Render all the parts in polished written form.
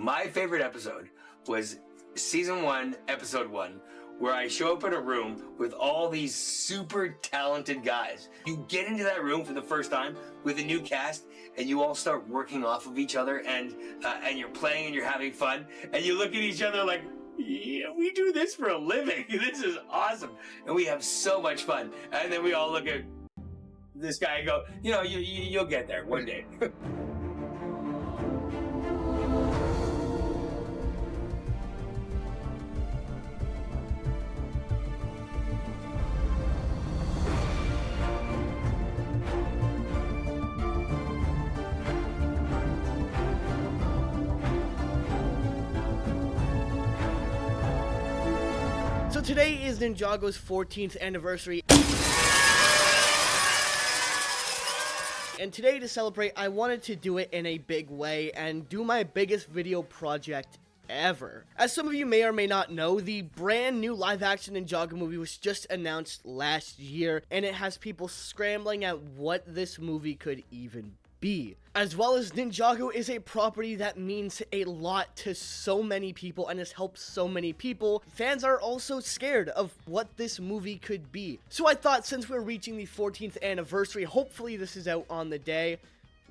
My favorite episode was season 1, episode 1, where I show up in a room with all these super talented guys. You get into that room for the first time with a new cast, and you all start working off of each other, and you're playing and you're having fun, and you look at each other like, yeah, we do this for a living. This is awesome. And we have so much fun. And then we all look at this guy and go, you know, you'll get there one day. So today is Ninjago's 14th anniversary. And today, to celebrate, I wanted to do it in a big way and do my biggest video project ever. As some of you may or may not know, the brand new live-action Ninjago movie was just announced last year, and it has people scrambling at what this movie could even be. As well as Ninjago is a property that means a lot to so many people and has helped so many people, fans are also scared of what this movie could be. So I thought, since we're reaching the 14th anniversary, hopefully this is out on the day,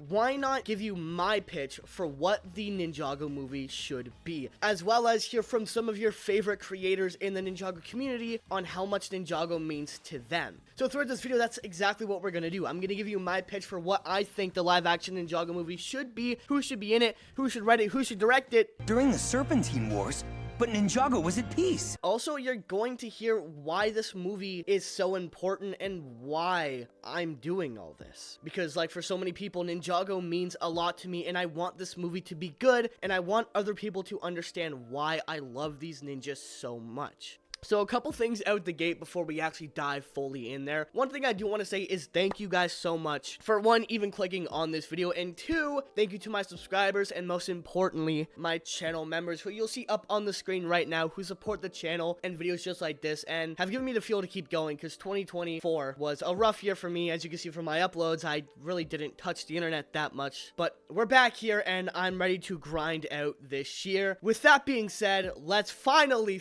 why not give you my pitch for what the Ninjago movie should be, as well as hear from some of your favorite creators in the Ninjago community on how much Ninjago means to them. So throughout this video, that's exactly what we're going to do. I'm going to give you my pitch for what I think the live-action Ninjago movie should be, who should be in it, who should write it, who should direct it. During the Serpentine Wars, but Ninjago was at peace. Also, you're going to hear why this movie is so important and why I'm doing all this. Because, like, for so many people, Ninjago means a lot to me, and I want this movie to be good, and I want other people to understand why I love these ninjas so much. So a couple things out the gate before we actually dive fully in there. One thing I do want to say is thank you guys so much for, one, even clicking on this video, and two, thank you to my subscribers, and most importantly, my channel members, who you'll see up on the screen right now, who support the channel and videos just like this, and have given me the fuel to keep going, because 2024 was a rough year for me. As you can see from my uploads, I really didn't touch the internet that much, but we're back here, and I'm ready to grind out this year. With that being said, let's finally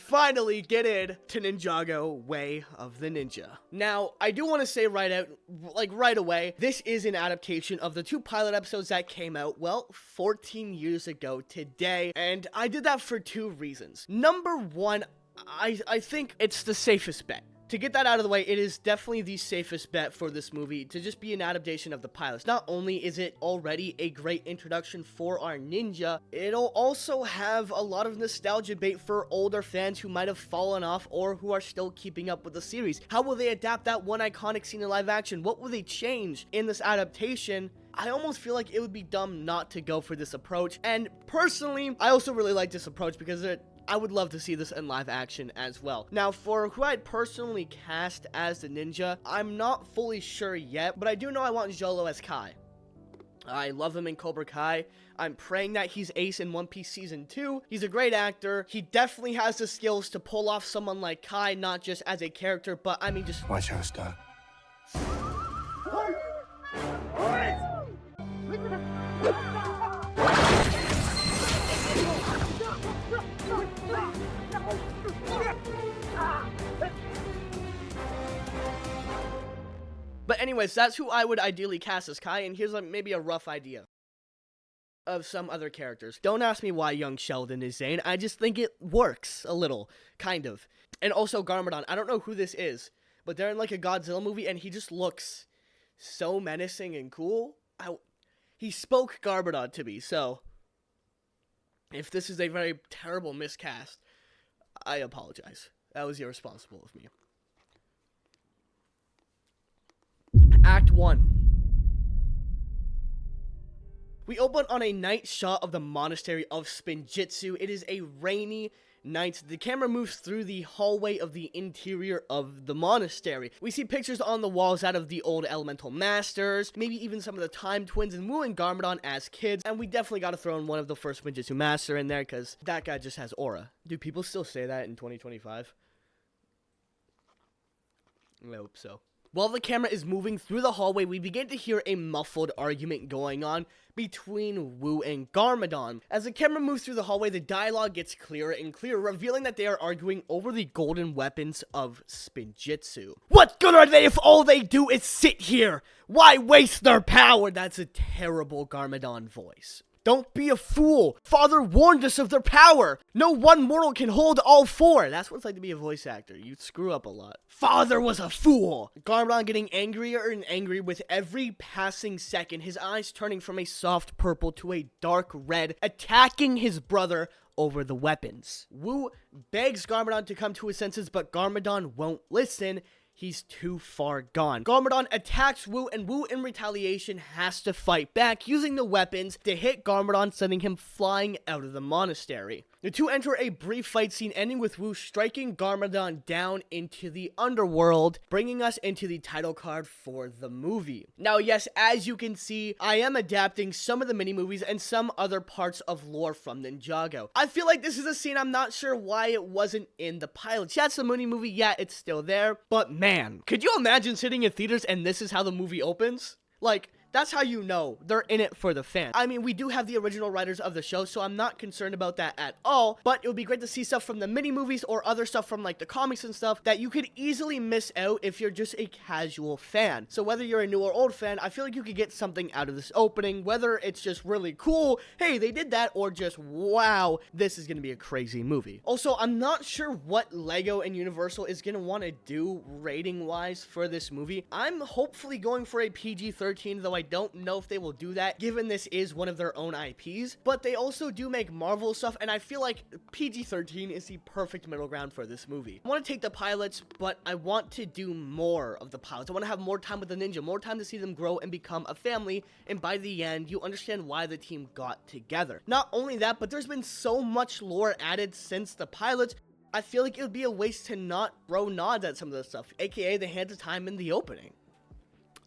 get in to Ninjago Way of the Ninja. Now, I do want to say right away, this is an adaptation of the 2 pilot episodes that came out, well, 14 years ago today, and I did that for 2 reasons. Number 1, I think it's the safest bet. To get that out of the way, it is definitely the safest bet for this movie to just be an adaptation of the pilots. Not only is it already a great introduction for our ninja, it'll also have a lot of nostalgia bait for older fans who might have fallen off or who are still keeping up with the series. How will they adapt that one iconic scene in live action? What will they change in this adaptation? I almost feel like it would be dumb not to go for this approach. And personally, I also really like this approach because I would love to see this in live action as well. Now, for who I'd personally cast as the ninja, I'm not fully sure yet, but I do know I want Jolo as Kai. I love him in Cobra Kai. I'm praying that he's Ace in One Piece Season 2. He's a great actor. He definitely has the skills to pull off someone like Kai, not just as a character, but I mean just... Watch out, Scott. But anyways, that's who I would ideally cast as Kai, and here's maybe a rough idea of some other characters. Don't ask me why young Sheldon is Zane, I just think it works a little, kind of. And also Garmadork, I don't know who this is, but they're in like a Godzilla movie, and he just looks so menacing and cool. He spoke Garmadork to me, so if this is a very terrible miscast, I apologize. That was irresponsible of me. Act 1. We open on a night shot of the monastery of Spinjitzu. It is a rainy night. The camera moves through the hallway of the interior of the monastery. We see pictures on the walls out of the old elemental masters, maybe even some of the time twins and Wu and Garmadork as kids, and we definitely gotta throw in one of the first Spinjitzu master in there, because that guy just has aura. Do people still say that in 2025? I hope so. While the camera is moving through the hallway, we begin to hear a muffled argument going on between Wu and Garmadon. As the camera moves through the hallway, the dialogue gets clearer and clearer, revealing that they are arguing over the golden weapons of Spinjitzu. What good are they if all they do is sit here? Why waste their power? That's a terrible Garmadon voice. Don't be a fool. Father warned us of their power. No one mortal can hold all four. That's what it's like to be a voice actor. You screw up a lot. Father was a fool. Garmadon getting angrier and angrier with every passing second, his eyes turning from a soft purple to a dark red, attacking his brother over the weapons. Wu begs Garmadon to come to his senses, but Garmadon won't listen. He's too far gone. Garmadon attacks Wu, and Wu, in retaliation, has to fight back, using the weapons to hit Garmadon, sending him flying out of the monastery. The two enter a brief fight scene, ending with Wu striking Garmadon down into the underworld, bringing us into the title card for the movie. Now, yes, as you can see, I am adapting some of the mini-movies and some other parts of lore from Ninjago. I feel like this is a scene I'm not sure why it wasn't in the pilots. Yeah, it's a mini-movie, yeah, it's still there, but man, could you imagine sitting in theaters and this is how the movie opens? Like, that's how you know they're in it for the fan. I mean, we do have the original writers of the show, so I'm not concerned about that at all, but it would be great to see stuff from the mini-movies or other stuff from, like, the comics and stuff that you could easily miss out if you're just a casual fan. So whether you're a new or old fan, I feel like you could get something out of this opening, whether it's just really cool, hey, they did that, or just, wow, this is gonna be a crazy movie. Also, I'm not sure what LEGO and Universal is gonna want to do rating-wise for this movie. I'm hopefully going for a PG-13, though I don't know if they will do that, given this is one of their own IPs, but they also do make Marvel stuff, and I feel like PG-13 is the perfect middle ground for this movie. I want to take the pilots, but I want to do more of the pilots. I want to have more time with the ninja, more time to see them grow and become a family, and by the end, you understand why the team got together. Not only that, but there's been so much lore added since the pilots, I feel like it would be a waste to not throw nods at some of this stuff, aka the hands of time in the opening.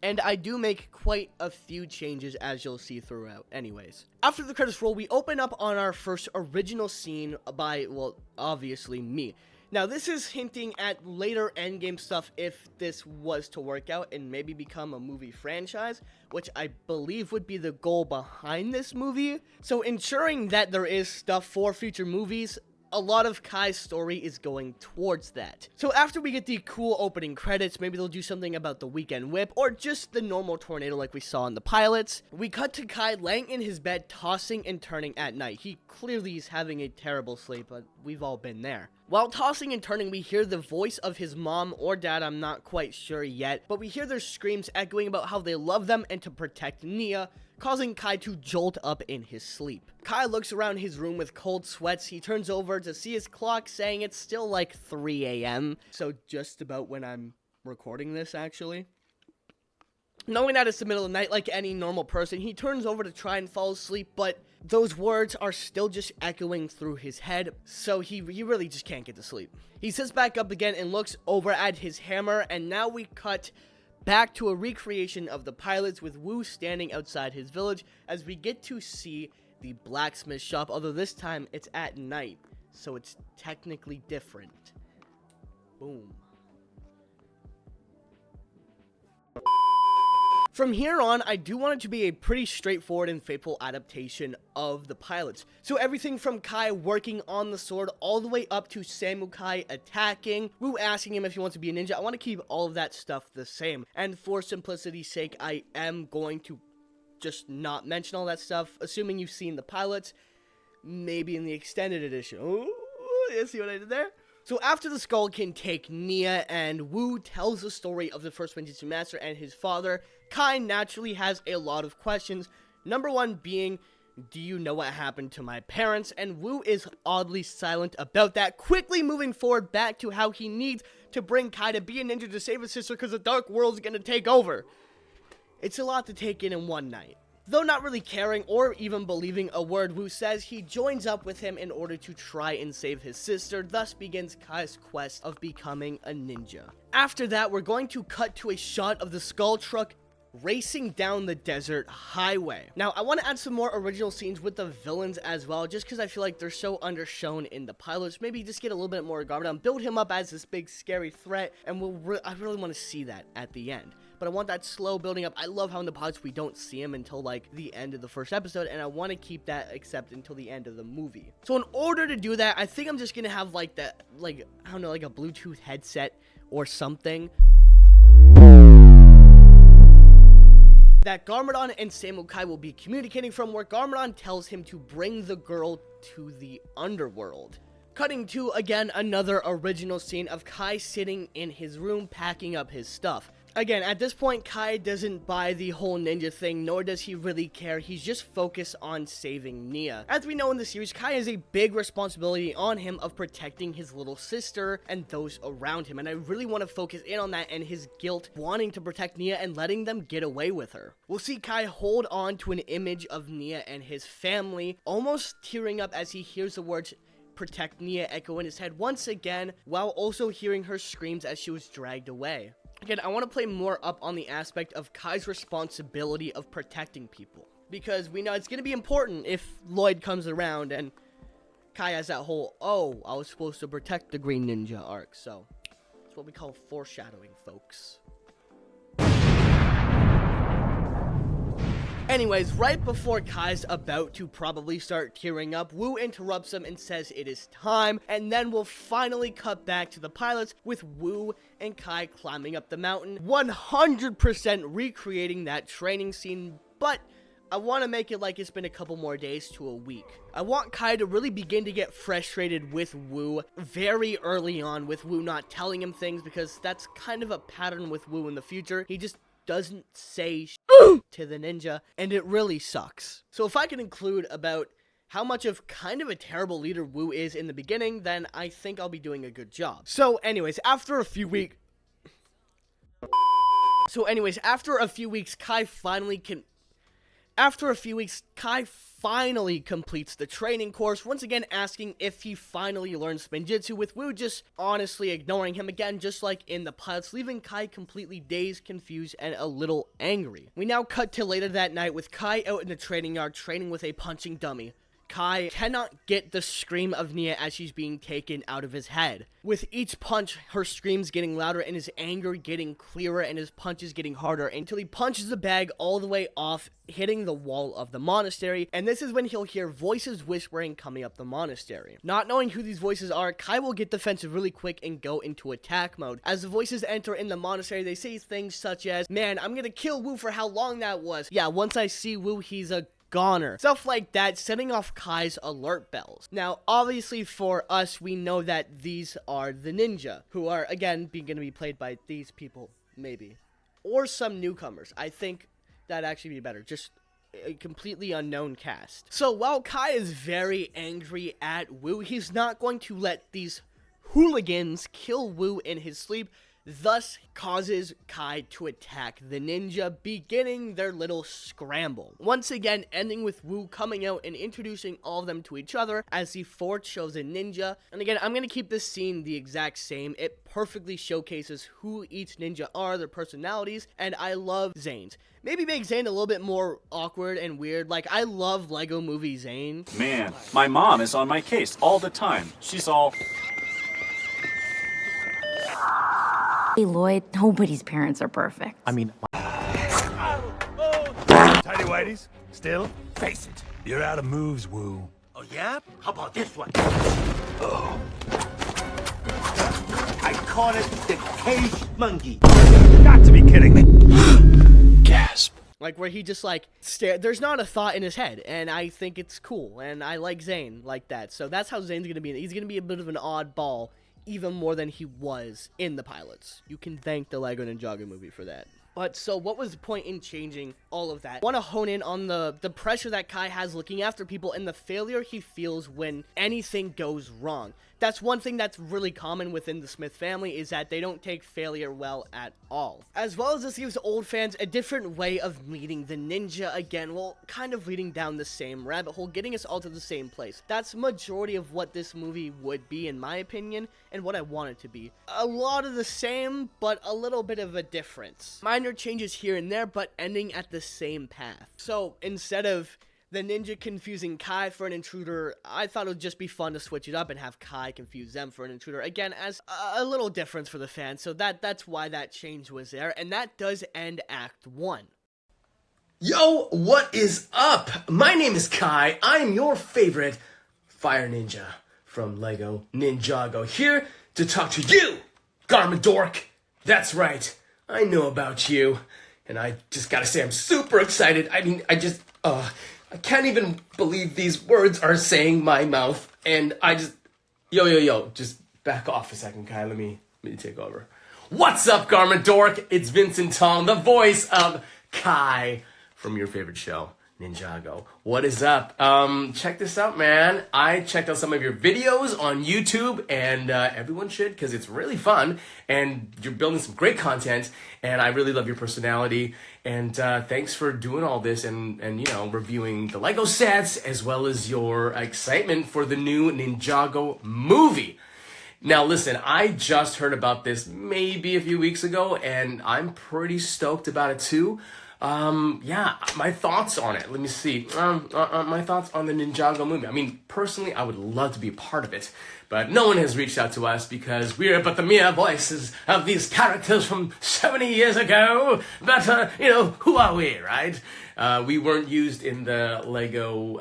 And I do make quite a few changes, as you'll see throughout anyways. After the credits roll, we open up on our first original scene by, well, obviously me. Now, this is hinting at later endgame stuff if this was to work out and maybe become a movie franchise, which I believe would be the goal behind this movie. So ensuring that there is stuff for future movies, a lot of Kai's story is going towards that. So after we get the cool opening credits, maybe they'll do something about the weekend whip, or just the normal tornado like we saw in the pilots. We cut to Kai laying in his bed, tossing and turning at night. He clearly is having a terrible sleep, but we've all been there. While tossing and turning, we hear the voice of his mom or dad, I'm not quite sure yet, but we hear their screams echoing about how they love them and to protect Nia, causing Kai to jolt up in his sleep. Kai looks around his room with cold sweats. He turns over to see his clock, saying it's still like 3 a.m. So just about when I'm recording this, actually. Knowing that it's the middle of the night like any normal person, he turns over to try and fall asleep, but those words are still just echoing through his head, so he really just can't get to sleep. He sits back up again and looks over at his hammer, and now we cut back to a recreation of the pilots with Wu standing outside his village as we get to see the blacksmith shop, although this time it's at night, so it's technically different. Boom. From here on, I do want it to be a pretty straightforward and faithful adaptation of the pilots. So everything from Kai working on the sword all the way up to Samukai attacking, Wu asking him if he wants to be a ninja. I want to keep all of that stuff the same. And for simplicity's sake, I am going to just not mention all that stuff, assuming you've seen the pilots, maybe in the extended edition. Oh, you see what I did there? So after the skull can take Nia and Wu tells the story of the first Ninjutsu master and his father, Kai naturally has a lot of questions. Number one being, do you know what happened to my parents? And Wu is oddly silent about that, quickly moving forward back to how he needs to bring Kai to be a ninja to save his sister because the dark world is going to take over. It's a lot to take in one night. Though not really caring or even believing a word Wu says, he joins up with him in order to try and save his sister, thus begins Kai's quest of becoming a ninja. After that, we're going to cut to a shot of the skull truck racing down the desert highway. Now, I want to add some more original scenes with the villains as well, just because I feel like they're so undershown in the pilots. Maybe just get a little bit more Garmadork, build him up as this big scary threat, and I really want to see that at the end. But I want that slow building up. I love how in the pilots we don't see him until like the end of the first episode, and I want to keep that except until the end of the movie. So in order to do that, I think I'm just gonna have like that, like, I don't know, like a Bluetooth headset or something that Garmadork and Samuel Kai will be communicating from, where Garmadork tells him to bring the girl to the underworld. Cutting to, again, another original scene of Kai sitting in his room packing up his stuff. Again, at this point, Kai doesn't buy the whole ninja thing, nor does he really care. He's just focused on saving Nia. As we know in the series, Kai has a big responsibility on him of protecting his little sister and those around him, and I really want to focus in on that and his guilt wanting to protect Nia and letting them get away with her. We'll see Kai hold on to an image of Nia and his family, almost tearing up as he hears the words "protect Nia" echo in his head once again, while also hearing her screams as she was dragged away. Again, I want to play more up on the aspect of Kai's responsibility of protecting people, because we know it's going to be important if Lloyd comes around and Kai has that whole, oh, I was supposed to protect the Green Ninja arc. So that's what we call foreshadowing, folks. Anyways, right before Kai's about to probably start tearing up, Wu interrupts him and says it is time, and then we'll finally cut back to the pilots with Wu and Kai climbing up the mountain, 100% recreating that training scene, but I want to make it like it's been a couple more days to a week. I want Kai to really begin to get frustrated with Wu very early on, with Wu not telling him things, because that's kind of a pattern with Wu in the future. He just doesn't say to the ninja, and it really sucks. So if I can include about how much of kind of a terrible leader Wu is in the beginning, then I think I'll be doing a good job. So anyways, after a few weeks, Kai finally completes the training course, once again asking if he finally learned Spinjitzu, with Wu just honestly ignoring him again, just like in the pilots, leaving Kai completely dazed, confused, and a little angry. We now cut to later that night with Kai out in the training yard training with a punching dummy. Kai cannot get the scream of Nia as she's being taken out of his head. With each punch, her screams getting louder and his anger getting clearer and his punches getting harder until he punches the bag all the way off, hitting the wall of the monastery, and this is when he'll hear voices whispering coming up the monastery. Not knowing who these voices are, Kai will get defensive really quick and go into attack mode. As the voices enter in the monastery, they say things such as, "Man, I'm gonna kill Wu for how long that was. Yeah, once I see Wu, he's a goner." Stuff like that, setting off Kai's alert bells. Now, obviously for us, we know that these are the ninja, who are, again, going to be played by these people, maybe. Or some newcomers. I think that'd actually be better. Just a completely unknown cast. So while Kai is very angry at Wu, he's not going to let these hooligans kill Wu in his sleep, thus causes Kai to attack the ninja, beginning their little scramble. Once again, ending with Wu coming out and introducing all of them to each other as the fourth chosen ninja. And again, I'm going to keep this scene the exact same. It perfectly showcases who each ninja are, their personalities, and I love Zane's. Maybe make Zane a little bit more awkward and weird. Like, I love Lego Movie Zane. Man, my mom is on my case all the time. She's all... Hey, Lloyd, nobody's parents are perfect. I mean... Tidy whities, still? Face it, you're out of moves, Wu. Oh, yeah? How about this one? Oh. I call it the cage monkey. You got to be kidding me. Gasp. Like, where he just, like, there's not a thought in his head, and I think it's cool, and I like Zane like that. So that's how Zane's gonna be. He's gonna be a bit of an oddball, even more than he was in the pilots. You can thank the Lego Ninjago movie for that. But so what was the point in changing all of that? I want to hone in on the pressure that Kai has looking after people and the failure he feels when anything goes wrong. That's one thing that's really common within the Smith family, is that they don't take failure well at all. As well as this gives old fans a different way of meeting the ninja again, well, kind of leading down the same rabbit hole, getting us all to the same place. That's majority of what this movie would be, in my opinion, and what I want it to be. A lot of the same, but a little bit of a difference. My minor changes here and there, but ending at the same path. So instead of the ninja confusing Kai for an intruder, I thought it would just be fun to switch it up and have Kai confuse them for an intruder, again, as a little difference for the fans. So that's why that change was there, and that does end Act 1. Yo, what is up? My name is Kai. I'm your favorite fire ninja from Lego Ninjago, here to talk to you, Garmadork. That's right, I know about you, and I just gotta say I'm super excited. I mean, I can't even believe these words are saying my mouth, and I just, yo, just back off a second, Kai, let me take over. What's up, Garmadork? It's Vincent Tong, the voice of Kai from your favorite show, Ninjago. What is up? Check this out, man. I checked out some of your videos on YouTube, and everyone should, because it's really fun, and you're building some great content, and I really love your personality, and thanks for doing all this, and reviewing the Lego sets, as well as your excitement for the new Ninjago movie. Now, listen, I just heard about this maybe a few weeks ago, and I'm pretty stoked about it, too. My thoughts on it. Let me see. My thoughts on the Ninjago movie. I mean, personally, I would love to be a part of it, but no one has reached out to us because we're but the mere voices of these characters from 70 years ago. But, who are we, right? We weren't used in the Lego,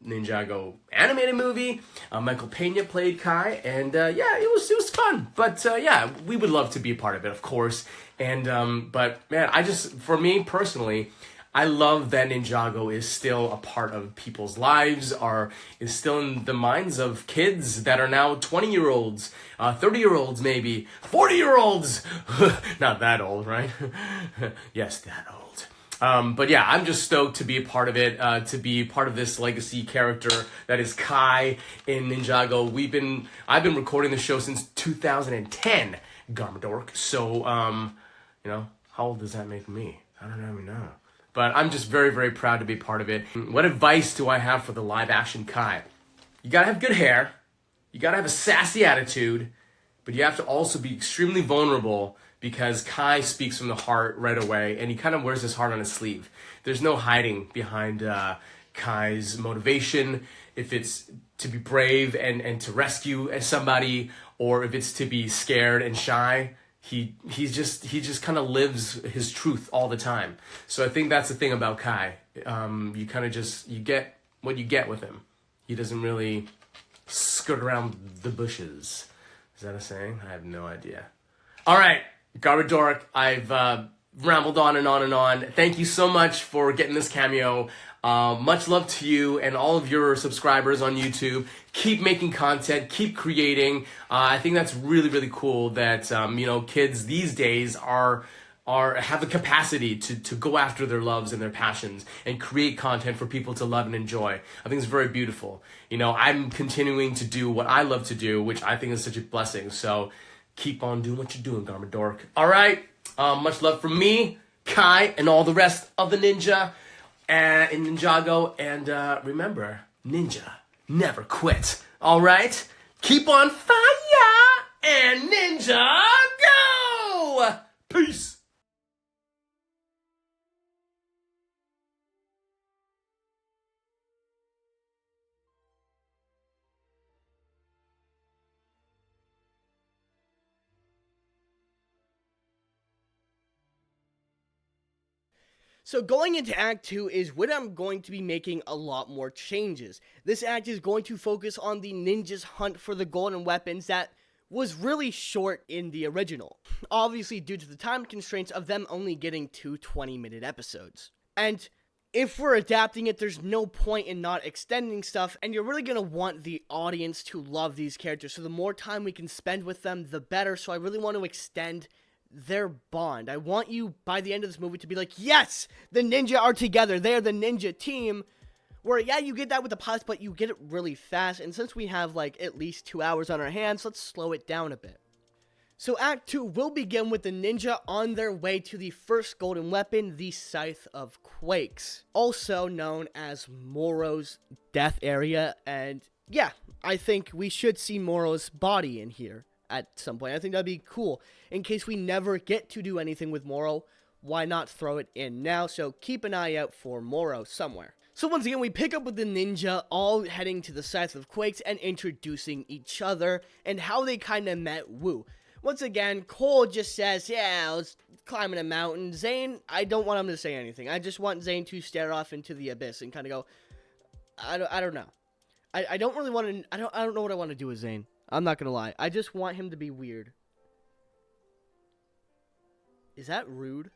Ninjago animated movie. Michael Pena played Kai, and it was fun. But we would love to be a part of it, of course. And but man, for me personally, I love that Ninjago is still a part of people's lives, is still in the minds of kids that are now 20-year-olds, 30-year-olds maybe, 40-year-olds. Not that old, right? Yes, that old. But yeah, I'm just stoked to be a part of it, to be part of this legacy character that is Kai in Ninjago. I've been recording the show since 2010, Garmadork. So, how old does that make me? I don't even know. But I'm just very, very proud to be part of it. What advice do I have for the live action Kai? You gotta have good hair. You gotta have a sassy attitude, but you have to also be extremely vulnerable, because Kai speaks from the heart right away, and he kind of wears his heart on his sleeve. There's no hiding behind Kai's motivation, if it's to be brave and to rescue somebody, or if it's to be scared and shy. He just kind of lives his truth all the time. So I think that's the thing about Kai. You kind of you get what you get with him. He doesn't really skirt around the bushes. Is that a saying? I have no idea. All right. Garmadork, I've rambled on and on and on. Thank you so much for getting this cameo. Much love to you and all of your subscribers on YouTube. Keep making content, keep creating. I think that's really, really cool that kids these days have the capacity to go after their loves and their passions and create content for people to love and enjoy. I think it's very beautiful. I'm continuing to do what I love to do, which I think is such a blessing. So keep on doing what you're doing, Garmadork. All right. Much love from me, Kai, and all the rest of the ninja in Ninjago. And remember, ninja never quit. All right? Keep on fire and ninja go! Peace! So going into Act 2 is when I'm going to be making a lot more changes. This act is going to focus on the ninja's hunt for the golden weapons that was really short in the original. Obviously due to the time constraints of them only getting 2 20-minute episodes. And if we're adapting it, there's no point in not extending stuff, and you're really going to want the audience to love these characters. So the more time we can spend with them, the better. So I really want to extend their bond. I want you, by the end of this movie, to be like, yes, the ninja are together. They're the ninja team. Where, yeah, you get that with the pilots, but you get it really fast. And since we have, at least 2 hours on our hands, let's slow it down a bit. So Act 2 will begin with the ninja on their way to the first golden weapon, the Scythe of Quakes. Also known as Moro's death area. And, yeah, I think we should see Moro's body in here at some point. I think that'd be cool. In case we never get to do anything with Moro, why not throw it in now? So keep an eye out for Moro somewhere. So once again, we pick up with the ninja all heading to the site of Quakes and introducing each other and how they kind of met Wu. Once again, Cole just says, yeah, let's climb a mountain. Zane, I don't want him to say anything. I just want Zane to stare off into the abyss and kind of go, I don't know. I don't really want to, I don't know what I want to do with Zane. I'm not going to lie. I just want him to be weird. Is that rude?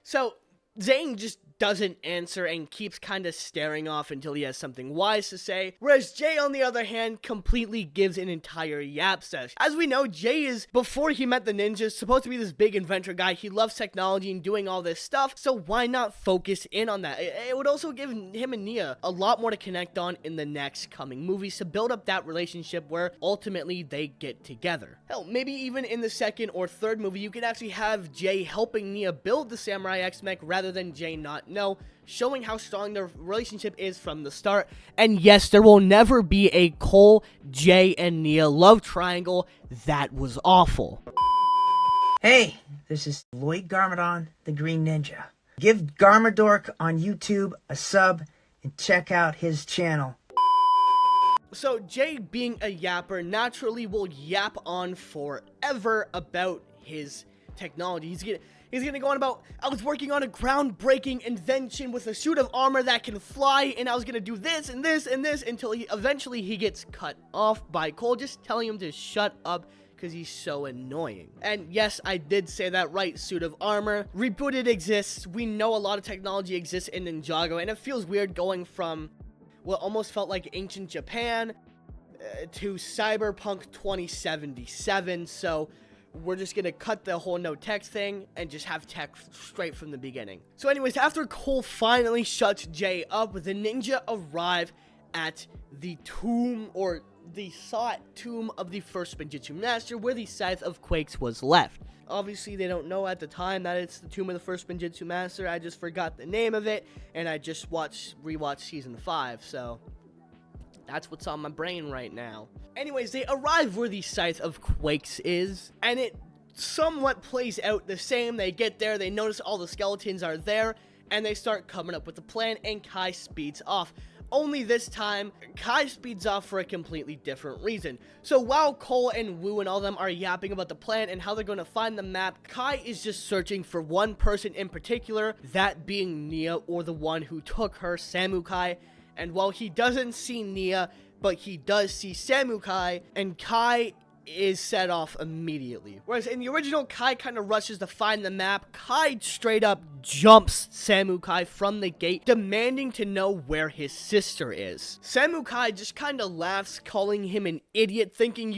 So, Zane just doesn't answer and keeps kind of staring off until he has something wise to say, whereas Jay, on the other hand, completely gives an entire yap session. As we know, Jay is, before he met the ninjas, supposed to be this big inventor guy. He loves technology and doing all this stuff, so why not focus in on that? It would also give him and Nia a lot more to connect on in the next coming movies to build up that relationship where ultimately they get together. Hell, maybe even in the second or third movie, you could actually have Jay helping Nia build the Samurai X mech rather than Jay not know, showing how strong their relationship is from the start. And yes, there will never be a Cole, Jay, and Nia love triangle. That was awful. Hey, this is Lloyd Garmadon, the Green Ninja. Give Garmadork on YouTube a sub and check out his channel. So Jay, being a yapper, naturally will yap on forever about his technology. He's gonna go on about, I was working on a groundbreaking invention with a suit of armor that can fly, and I was gonna do this and this and this until eventually he gets cut off by Cole, just telling him to shut up because he's so annoying. And yes, I did say that right, suit of armor. Rebooted exists. We know a lot of technology exists in Ninjago, and it feels weird going from what almost felt like ancient Japan to Cyberpunk 2077, so we're just gonna cut the whole no tech thing and just have tech straight from the beginning. So anyways, after Cole finally shuts Jay up, the ninja arrive at the tomb, or the sought tomb of the first Spinjitzu Master, where the Scythe of Quakes was left. Obviously, they don't know at the time that it's the tomb of the first Spinjitzu Master. I just forgot the name of it, and I just rewatched season 5, so that's what's on my brain right now. Anyways, they arrive where the Scythe of Quakes is, and it somewhat plays out the same. They get there, they notice all the skeletons are there, and they start coming up with a plan, and Kai speeds off. Only this time, Kai speeds off for a completely different reason. So while Cole and Wu and all them are yapping about the plan and how they're going to find the map, Kai is just searching for one person in particular, that being Nia, or the one who took her, Samukai. And while he doesn't see Nia, but he does see Samukai, and Kai is set off immediately. Whereas in the original, Kai kind of rushes to find the map. Kai straight up jumps Samukai from the gate, demanding to know where his sister is. Samukai just kind of laughs, calling him an idiot, thinking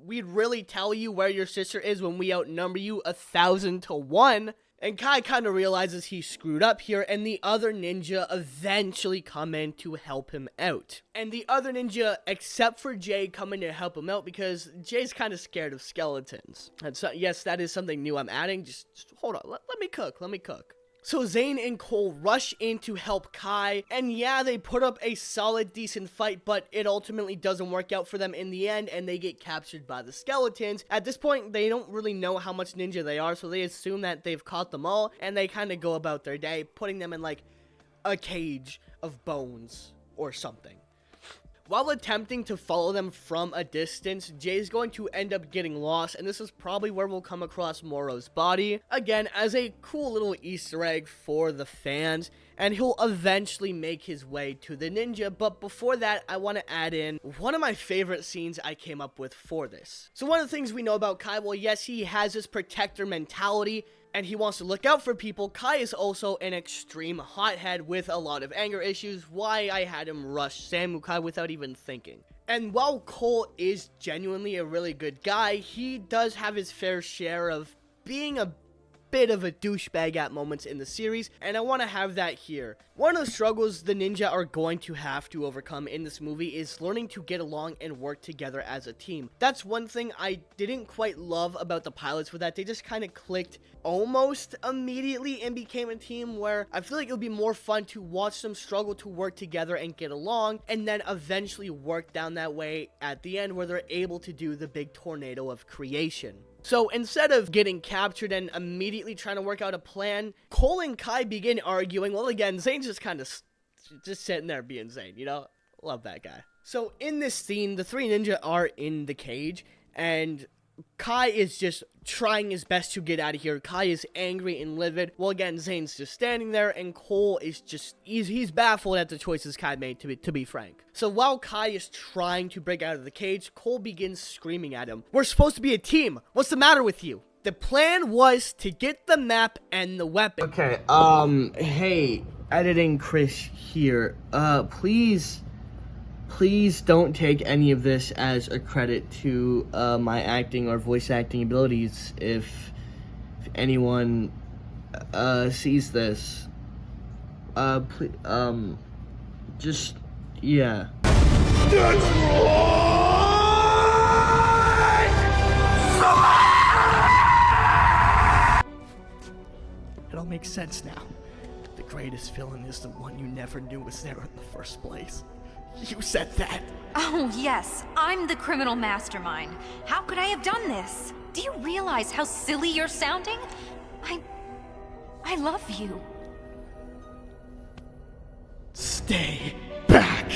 we'd really tell you where your sister is when we outnumber you 1,000 to 1. And Kai kind of realizes he's screwed up here, and the other ninja eventually come in to help him out. And the other ninja, except for Jay, come in to help him out because Jay's kind of scared of skeletons. And so, yes, that is something new I'm adding. Just hold on, let me cook. So Zane and Cole rush in to help Kai, and yeah, they put up a solid, decent fight, but it ultimately doesn't work out for them in the end, and they get captured by the skeletons. At this point, they don't really know how much ninja they are, so they assume that they've caught them all, and they kind of go about their day, putting them in, like, a cage of bones or something. While attempting to follow them from a distance, Jay's going to end up getting lost, and this is probably where we'll come across Moro's body, again, as a cool little Easter egg for the fans, and he'll eventually make his way to the ninja. But before that, I want to add in one of my favorite scenes I came up with for this. So one of the things we know about Kai, well, yes, he has this protector mentality, and he wants to look out for people. Kai is also an extreme hothead with a lot of anger issues, why I had him rush Samukai without even thinking. And while Cole is genuinely a really good guy, he does have his fair share of being a bit of a douchebag at moments in the series, and I want to have that here. One of the struggles the ninja are going to have to overcome in this movie is learning to get along and work together as a team. That's one thing I didn't quite love about the pilots, with that they just kind of clicked almost immediately and became a team, where I feel like it would be more fun to watch them struggle to work together and get along, and then eventually work down that way at the end where they're able to do the big tornado of creation. So instead of getting captured and immediately trying to work out a plan, Cole and Kai begin arguing. Well, again, Zane's just kind of just sitting there being Zane, you know? Love that guy. So in this scene, the three ninja are in the cage, and Kai is just trying his best to get out of here. Kai is angry and livid. Well, again, Zane's just standing there, and Cole is just, he's baffled at the choices Kai made, to be frank. So while Kai is trying to break out of the cage, Cole begins screaming at him. We're supposed to be a team. What's the matter with you? The plan was to get the map and the weapon. Okay, hey, editing Chris here. Please don't take any of this as a credit to my acting or voice acting abilities. If anyone sees this, please, just, yeah. It all makes sense now. The greatest villain is the one you never knew was there in the first place. You said that. Oh, yes. I'm the criminal mastermind. How could I have done this? Do you realize how silly you're sounding? I love you. Stay back.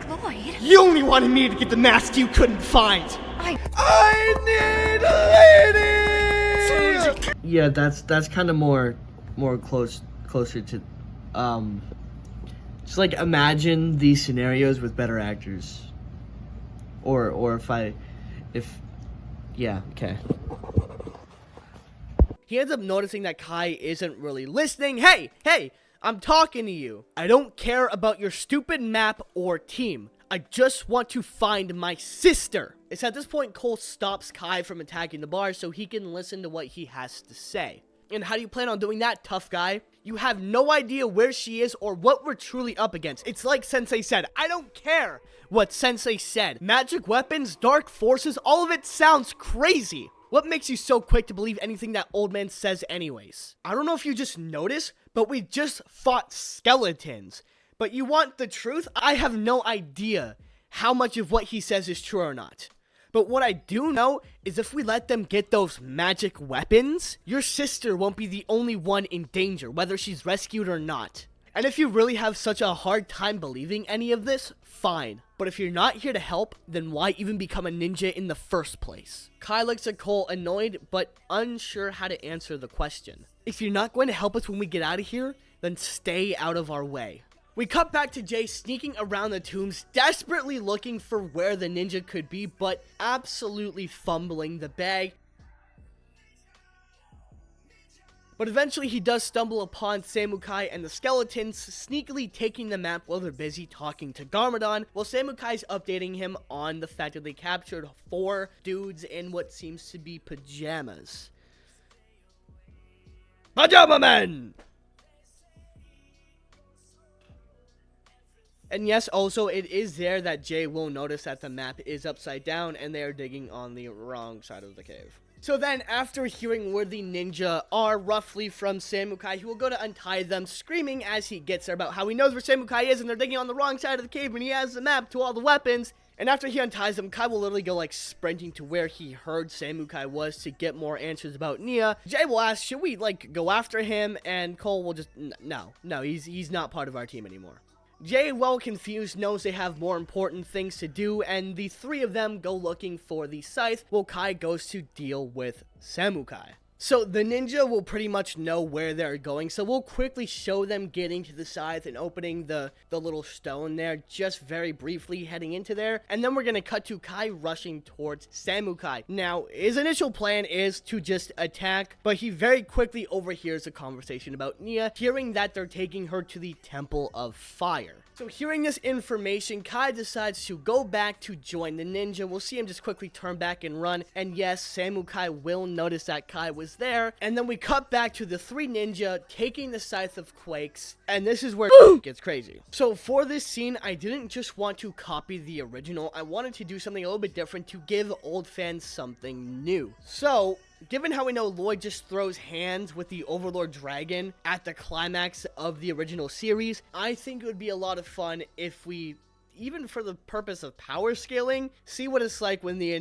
Lloyd? You only wanted me to get the mask you couldn't find. I need ladies! Yeah, that's kind of more closer to, just like imagine these scenarios with better actors. Or yeah, okay. He ends up noticing that Kai isn't really listening. Hey, I'm talking to you. I don't care about your stupid map or team. I just want to find my sister. It's at this point Cole stops Kai from attacking the bar so he can listen to what he has to say. And how do you plan on doing that, tough guy? You have no idea where she is or what we're truly up against. It's like Sensei said. I don't care what Sensei said. Magic weapons, dark forces, all of it sounds crazy. What makes you so quick to believe anything that old man says anyways? I don't know if you just noticed, but we just fought skeletons. But you want the truth? I have no idea how much of what he says is true or not. But what I do know is if we let them get those magic weapons, your sister won't be the only one in danger, whether she's rescued or not. And if you really have such a hard time believing any of this, fine. But if you're not here to help, then why even become a ninja in the first place? Kai looks at Cole annoyed, but unsure how to answer the question. If you're not going to help us when we get out of here, then stay out of our way. We cut back to Jay sneaking around the tombs, desperately looking for where the ninja could be, but absolutely fumbling the bag. But eventually he does stumble upon Samukai and the skeletons, sneakily taking the map while they're busy talking to Garmadon, while Samukai's updating him on the fact that they captured 4 dudes in what seems to be pajamas. Pajama Men! And yes, also, it is there that Jay will notice that the map is upside down and they are digging on the wrong side of the cave. So then, after hearing where the ninja are roughly from Samukai, he will go to untie them, screaming as he gets there about how he knows where Samukai is and they're digging on the wrong side of the cave and he has the map to all the weapons. And after he unties them, Kai will literally go like sprinting to where he heard Samukai was to get more answers about Nia. Jay will ask, should we like go after him? And Cole will just, no, he's not part of our team anymore. Jay, well confused, knows they have more important things to do, and the 3 of them go looking for the scythe, while Kai goes to deal with Samukai. So the ninja will pretty much know where they're going, so we'll quickly show them getting to the scythe and opening the little stone there, just very briefly heading into there, and then we're going to cut to Kai rushing towards Samukai. Now, his initial plan is to just attack, but he very quickly overhears a conversation about Nia, hearing that they're taking her to the Temple of Fire. So hearing this information, Kai decides to go back to join the ninja. We'll see him just quickly turn back and run. And yes, Samukai will notice that Kai was there. And then we cut back to the 3 ninja taking the Scythe of Quakes. And this is where it gets crazy. So for this scene, I didn't just want to copy the original. I wanted to do something a little bit different to give old fans something new. So given how we know Lloyd just throws hands with the Overlord Dragon at the climax of the original series, I think it would be a lot of fun if we even for the purpose of power scaling, see what it's like when the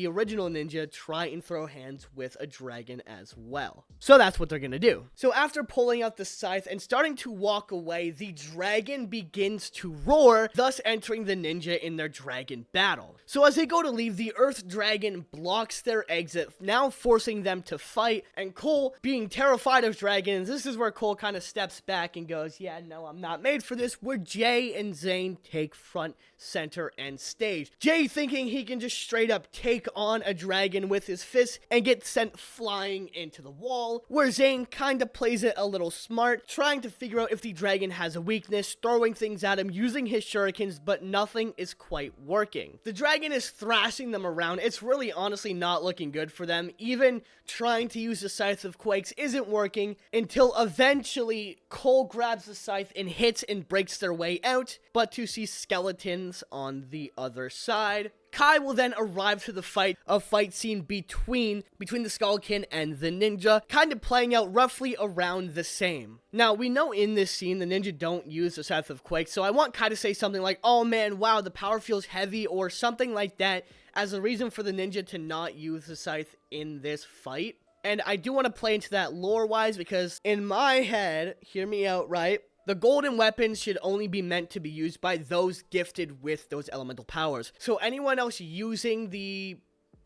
original ninja try and throw hands with a dragon as well. So that's what they're gonna do. So after pulling out the scythe and starting to walk away, the dragon begins to roar, thus entering the ninja in their dragon battle. So as they go to leave, the earth dragon blocks their exit, now forcing them to fight, and Cole, being terrified of dragons, this is where Cole kind of steps back and goes, yeah, no, I'm not made for this, where Jay and Zane take front, center, and stage. Jay thinking he can just straight up take on a dragon with his fist and get sent flying into the wall, where Zane kind of plays it a little smart, trying to figure out if the dragon has a weakness, throwing things at him, using his shurikens, but nothing is quite working. The dragon is thrashing them around. It's really honestly not looking good for them. Even trying to use the Scythe of Quakes isn't working until eventually Cole grabs the scythe and hits and breaks their way out, but to see skeletons on the other side. Kai will then arrive to the fight scene between the Skullkin and the ninja, kind of playing out roughly around the same. Now, we know in this scene the ninja don't use the Scythe of Quake, so I want Kai to say something like, oh man, wow, the power feels heavy, or something like that, as a reason for the ninja to not use the scythe in this fight. And I do want to play into that lore-wise, because in my head, hear me out, right? The golden weapons should only be meant to be used by those gifted with those elemental powers. So anyone else using the,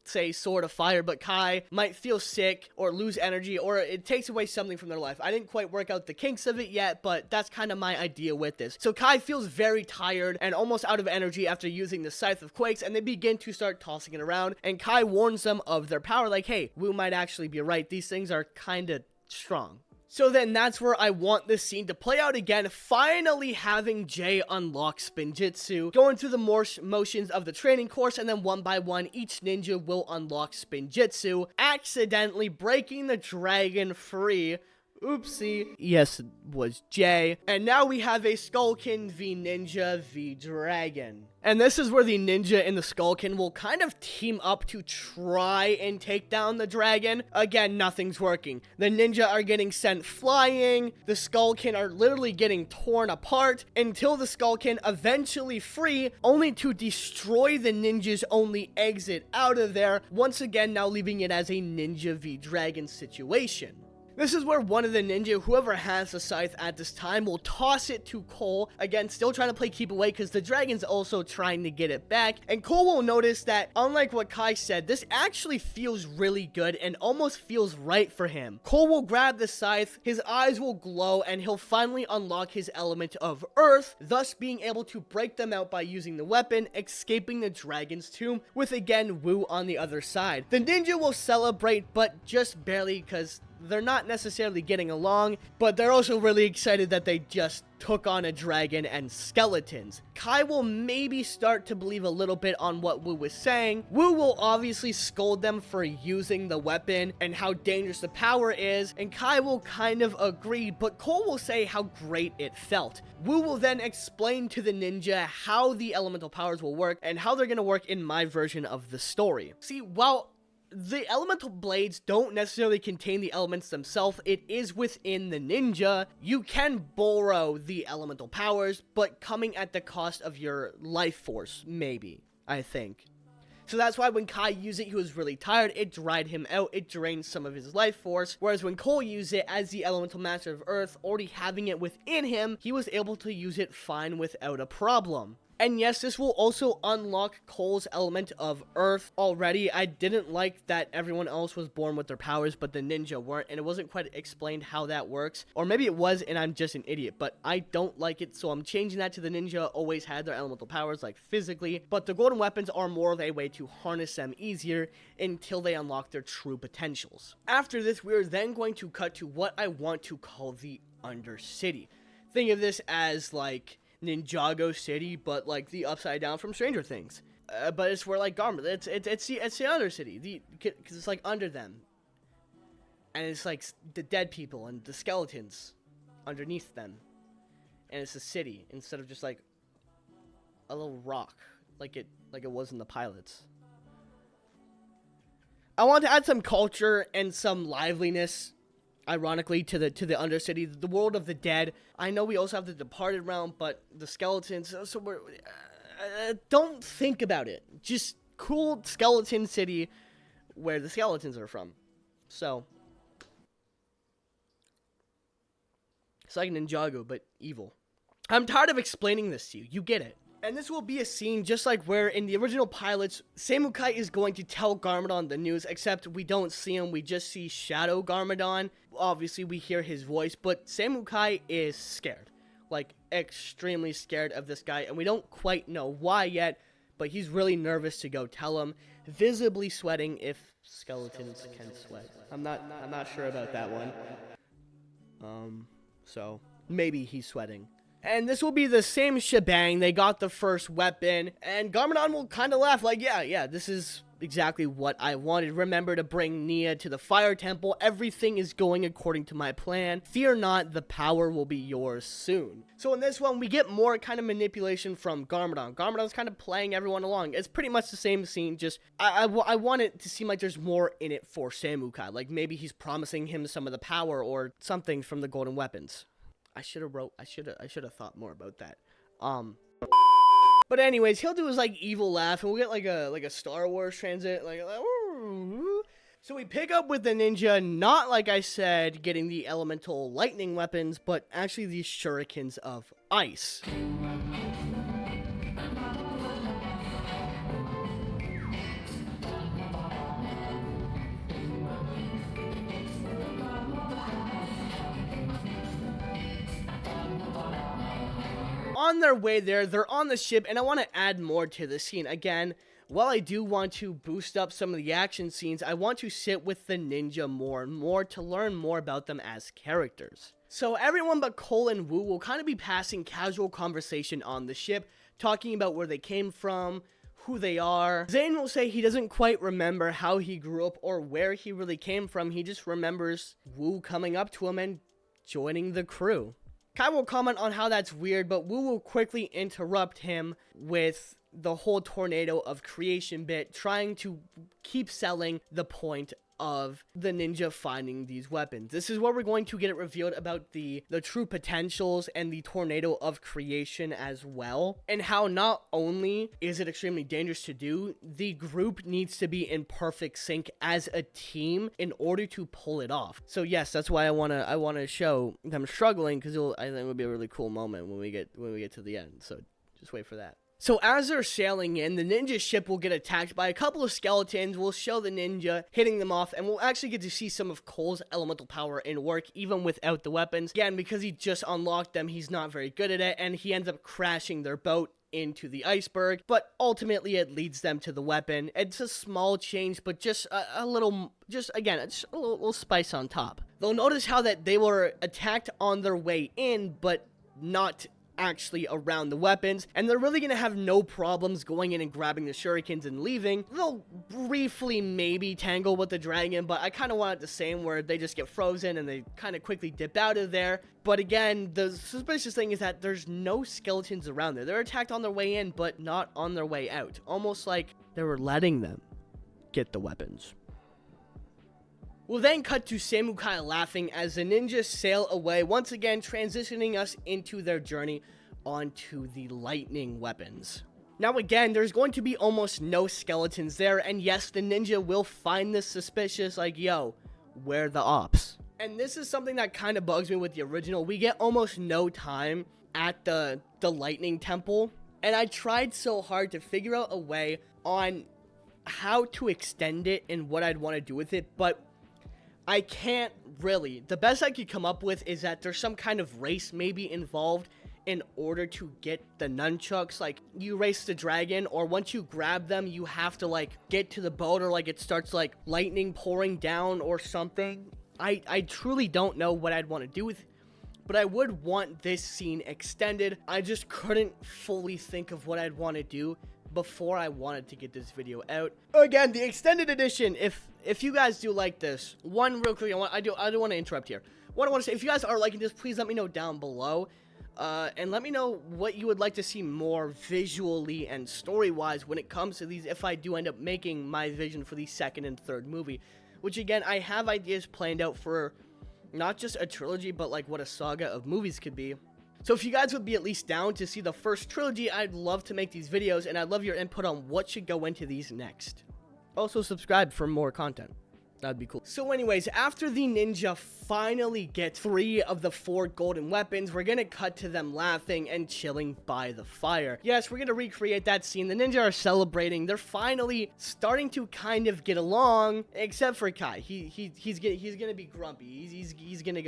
say, Sword of Fire, but Kai might feel sick or lose energy, or it takes away something from their life. I didn't quite work out the kinks of it yet, but that's kind of my idea with this. So Kai feels very tired and almost out of energy after using the Scythe of Quakes, and they begin to start tossing it around, and Kai warns them of their power, like, hey, Wu might actually be right. These things are kind of strong. So then that's where I want this scene to play out again, finally having Jay unlock Spinjitzu, going through the motions of the training course, and then one by one, each ninja will unlock Spinjitzu, accidentally breaking the dragon free. Oopsie. Yes, it was Jay. And now we have a Skullkin v Ninja v Dragon. And this is where the Ninja and the Skullkin will kind of team up to try and take down the dragon. Again, nothing's working. The Ninja are getting sent flying. The Skullkin are literally getting torn apart until the Skullkin eventually free, only to destroy the Ninja's only exit out of there, once again now leaving it as a Ninja v Dragon situation. This is where one of the ninja, whoever has the scythe at this time, will toss it to Cole. Again, still trying to play keep away because the dragon's also trying to get it back. And Cole will notice that, unlike what Kai said, this actually feels really good and almost feels right for him. Cole will grab the scythe, his eyes will glow, and he'll finally unlock his element of earth, thus being able to break them out by using the weapon, escaping the dragon's tomb, with again Wu on the other side. The ninja will celebrate, but just barely, because they're not necessarily getting along, but they're also really excited that they just took on a dragon and skeletons. Kai will maybe start to believe a little bit on what Wu was saying. Wu will obviously scold them for using the weapon and how dangerous the power is, and Kai will kind of agree, but Cole will say how great it felt. Wu will then explain to the ninja how the elemental powers will work and how they're going to work in my version of the story. See, while the elemental blades don't necessarily contain the elements themselves, it is within the ninja. You can borrow the elemental powers, but coming at the cost of your life force, maybe, I think. So that's why when Kai used it, he was really tired. It dried him out. It drained some of his life force. Whereas when Cole used it as the elemental master of earth, already having it within him, he was able to use it fine without a problem. And yes, this will also unlock Cole's element of earth already. I didn't like that everyone else was born with their powers, but the ninja weren't, and it wasn't quite explained how that works. Or maybe it was, and I'm just an idiot, but I don't like it, so I'm changing that to the ninja always had their elemental powers, like physically, but the golden weapons are more of a way to harness them easier until they unlock their true potentials. After this, we're then going to cut to what I want to call the Undercity. Think of this as, like, Ninjago City, but like the Upside Down from Stranger Things. But it's where like Garmadork, it's the Undercity, because it's like under them, and it's like the dead people and the skeletons underneath them, and it's a city instead of just like a little rock like it was in the pilots. I want to add some culture and some liveliness ironically, to the Undercity, the world of the dead. I know we also have the Departed realm, but the skeletons. So we're don't think about it. Just cool skeleton city where the skeletons are from. So it's like Ninjago, but evil. I'm tired of explaining this to you. You get it. And this will be a scene just like where in the original pilots, Samukai is going to tell Garmadon the news, except we don't see him, we just see Shadow Garmadon. Obviously, we hear his voice, but Samukai is scared. Like, extremely scared of this guy, and we don't quite know why yet, but he's really nervous to go tell him, visibly sweating if skeletons can sweat. I'm not sure about that one. So, maybe he's sweating. And this will be the same shebang. They got the first weapon, and Garmadon will kind of laugh like, yeah, this is exactly what I wanted. Remember to bring Nia to the Fire Temple. Everything is going according to my plan. Fear not, the power will be yours soon. So in this one, we get more kind of manipulation from Garmadon. Garmadon's kind of playing everyone along. It's pretty much the same scene, just I want it to seem like there's more in it for Samukai. Like maybe he's promising him some of the power or something from the golden weapons. I should have thought more about that. But anyways, he'll do his like evil laugh, and we'll get like a Star Wars transit, like. So we pick up with the ninja, not like I said, getting the elemental lightning weapons, but actually these shurikens of ice. On their way there, they're on the ship, and I want to add more to the scene. Again, while I do want to boost up some of the action scenes, I want to sit with the ninja more and more to learn more about them as characters. So everyone but Cole and Wu will kind of be passing casual conversation on the ship, talking about where they came from, who they are. Zane will say he doesn't quite remember how he grew up or where he really came from. He just remembers Wu coming up to him and joining the crew. Kai will comment on how that's weird, but Wu will quickly interrupt him with the whole tornado of creation bit, trying to keep selling the point of the ninja finding these weapons. This is where we're going to get it revealed about the true potentials and the tornado of creation as well, and how not only is it extremely dangerous to do, the group needs to be in perfect sync as a team in order to pull it off. So yes, that's why I want to show them struggling, because I think it would be a really cool moment when we get to the end. So just wait for that. So as they're sailing in, the ninja ship will get attacked by a couple of skeletons. We'll show the ninja hitting them off, and we'll actually get to see some of Cole's elemental power in work, even without the weapons. Again, because he just unlocked them, he's not very good at it, and he ends up crashing their boat into the iceberg, but ultimately it leads them to the weapon. It's a small change, but just a little spice on top. They'll notice how that they were attacked on their way in, but not actually around the weapons, and they're really gonna have no problems going in and grabbing the shurikens and leaving. They'll briefly maybe tangle with the dragon, but I kind of want it the same, where they just get frozen and they kind of quickly dip out of there. But again, the suspicious thing is that there's no skeletons around there. They're attacked on their way in, but not on their way out. Almost like they were letting them get the weapons. We'll then cut to Samukai laughing as the ninjas sail away, once again transitioning us into their journey onto the lightning weapons. Now again, there's going to be almost no skeletons there, and yes, the ninja will find this suspicious, like, yo, where the ops? And this is something that kind of bugs me with the original. We get almost no time at the lightning temple, and I tried so hard to figure out a way on how to extend it and what I'd want to do with it, but I can't really. The best I could come up with is that there's some kind of race maybe involved in order to get the nunchucks. Like, you race the dragon, or once you grab them, you have to, like, get to the boat, or, like, it starts, like, lightning pouring down or something. I truly don't know what I'd want to do with it, but I would want this scene extended. I just couldn't fully think of what I'd want to do before I wanted to get this video out. Again, the extended edition, if you guys do like this, one real quick, I do want to interrupt here. What I want to say, if you guys are liking this, please let me know down below, and let me know what you would like to see more visually and story-wise when it comes to these, if I do end up making my vision for the second and third movie, which again, I have ideas planned out for Not just a trilogy, but like what a saga of movies could be. So if you guys would be at least down to see the first trilogy, I'd love to make these videos, and I'd love your input on what should go into these next. Also subscribe for more content. That'd be cool. So anyways, after the ninja finally gets 3 of the 4 golden weapons, we're gonna cut to them laughing and chilling by the fire. Yes, we're gonna recreate that scene. The ninja are celebrating. They're finally starting to kind of get along, except for Kai. He's gonna be grumpy. He's gonna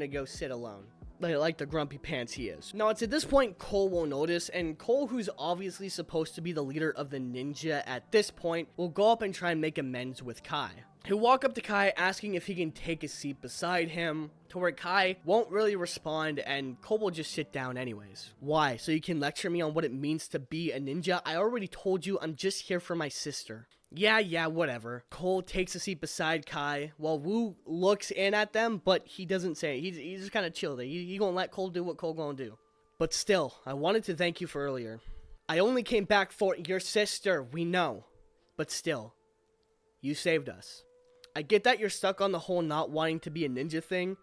go sit alone. Like the grumpy pants he is. Now, it's at this point Cole will notice, and Cole, who's obviously supposed to be the leader of the ninja at this point, will go up and try and make amends with Kai. He'll walk up to Kai asking if he can take a seat beside him, to where Kai won't really respond, and Cole will just sit down anyways. Why? So you can lecture me on what it means to be a ninja? I already told you I'm just here for my sister. Yeah, whatever. Cole takes a seat beside Kai while Wu looks in at them, but he doesn't say it. He's just kind of chill there. He gonna let Cole do what Cole gonna do. But still, I wanted to thank you for earlier. I only came back for your sister, we know. But still, you saved us. I get that you're stuck on the whole not wanting to be a ninja thing,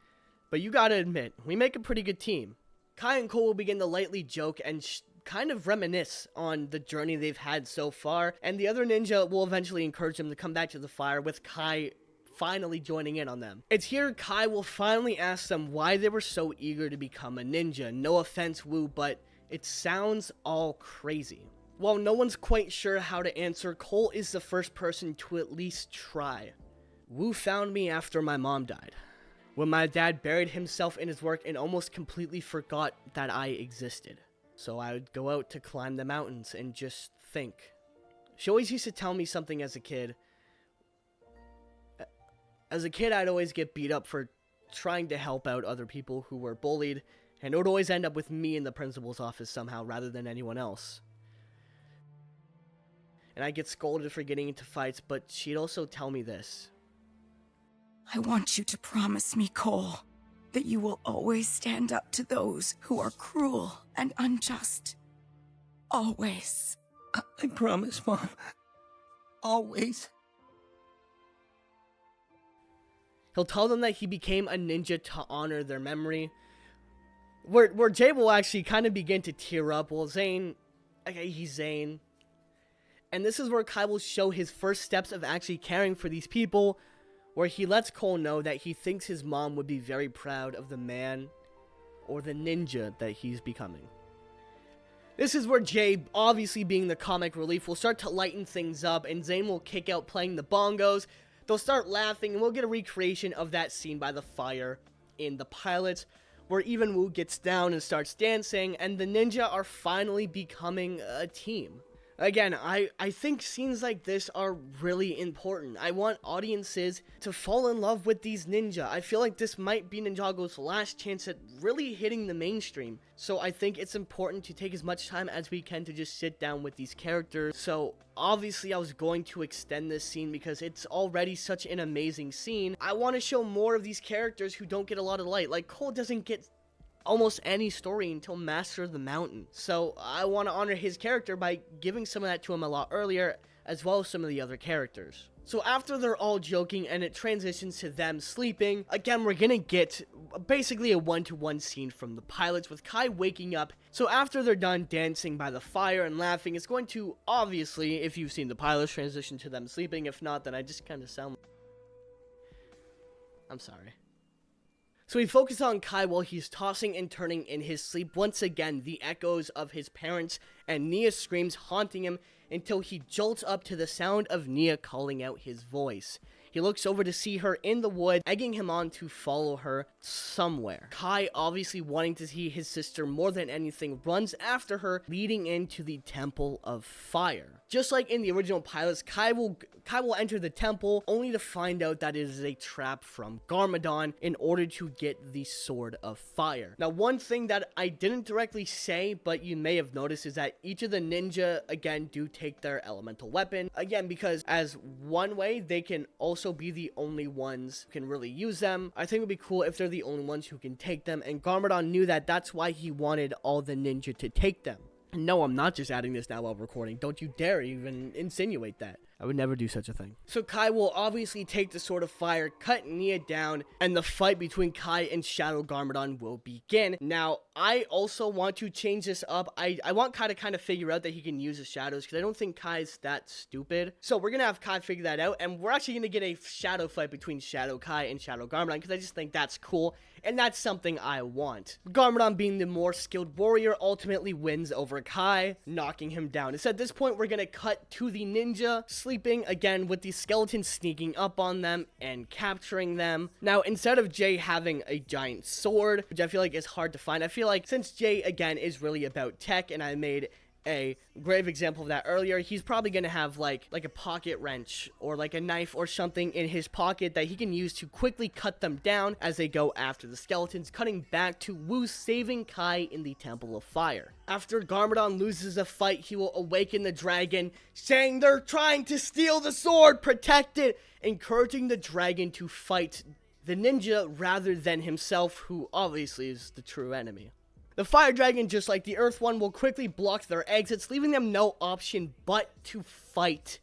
but you gotta admit, we make a pretty good team. Kai and Cole will begin to lightly joke and kind of reminisce on the journey they've had so far, and the other ninja will eventually encourage them to come back to the fire, with Kai finally joining in on them. It's here Kai will finally ask them why they were so eager to become a ninja. No offense, Wu, but it sounds all crazy. While no one's quite sure how to answer, Cole is the first person to at least try. Wu found me after my mom died, when my dad buried himself in his work and almost completely forgot that I existed. So I would go out to climb the mountains and just think. She always used to tell me something as a kid. As a kid, I'd always get beat up for trying to help out other people who were bullied, and it would always end up with me in the principal's office somehow rather than anyone else. And I'd get scolded for getting into fights, but she'd also tell me this. I want you to promise me, Cole, that you will always stand up to those who are cruel and unjust. Always. I promise, Mom. Always. He'll tell them that he became a ninja to honor their memory. Where Jay will actually kind of begin to tear up. Well, Zane, okay, he's Zane. And this is where Kai will show his first steps of actually caring for these people, where he lets Cole know that he thinks his mom would be very proud of the man or the ninja that he's becoming. This is where Jay, obviously being the comic relief, will start to lighten things up, and Zane will kick out playing the bongos. They'll start laughing, and we'll get a recreation of that scene by the fire in the pilot, where even Wu gets down and starts dancing, and the ninja are finally becoming a team. Again, I think scenes like this are really important. I want audiences to fall in love with these ninja. I feel like this might be Ninjago's last chance at really hitting the mainstream. So I think it's important to take as much time as we can to just sit down with these characters. So obviously I was going to extend this scene because it's already such an amazing scene. I want to show more of these characters who don't get a lot of light. Like Cole doesn't get almost any story until Master of the Mountain. So I want to honor his character by giving some of that to him a lot earlier, as well as some of the other characters. So after they're all joking and it transitions to them sleeping, again, we're gonna get basically a one-to-one scene from the pilots with Kai waking up. So after they're done dancing by the fire and laughing, it's going to, obviously, if you've seen the pilots, transition to them sleeping. If not, then I just kind of sound... I'm sorry. So we focus on Kai while he's tossing and turning in his sleep. Once again, the echoes of his parents and Nia's screams haunting him until he jolts up to the sound of Nia calling out his voice. He looks over to see her in the wood, egging him on to follow her somewhere. Kai, obviously wanting to see his sister more than anything, runs after her, leading into the Temple of Fire. Just like in the original pilots, Kai will enter the temple only to find out that it is a trap from Garmadork in order to get the Sword of Fire. Now, one thing that I didn't directly say, but you may have noticed, is that each of the ninja, again, do take their elemental weapon. Again, because as one way, they can also be the only ones who can really use them. I think it would be cool if they're the only ones who can take them, and Garmadork knew that. That's why he wanted all the ninja to take them. No, I'm not just adding this now while recording. Don't you dare even insinuate that. I would never do such a thing. So Kai will obviously take the Sword of Fire, cut Nia down, and the fight between Kai and Shadow Garmadon will begin. Now, I also want to change this up. I want Kai to kind of figure out that he can use his shadows, because I don't think Kai's that stupid. So we're going to have Kai figure that out, and we're actually going to get a shadow fight between Shadow Kai and Shadow Garmadon, because I just think that's cool, and that's something I want. Garmadon, being the more skilled warrior, ultimately wins over Kai, knocking him down. So at this point, we're going to cut to the ninja sleeping again, with the skeletons sneaking up on them and capturing them. Now, instead of Jay having a giant sword, which I feel like is hard to find, I feel like since Jay, again, is really about tech, and I made a grave example of that earlier, he's probably gonna have like a pocket wrench or like a knife or something in his pocket that he can use to quickly cut them down as they go after the skeletons, cutting back to Wu saving Kai in the Temple of Fire. After Garmadon loses a fight, he will awaken the dragon, saying they're trying to steal the sword, protect it, encouraging the dragon to fight the ninja rather than himself, who obviously is the true enemy. The fire dragon, just like the earth one, will quickly block their exits, leaving them no option but to fight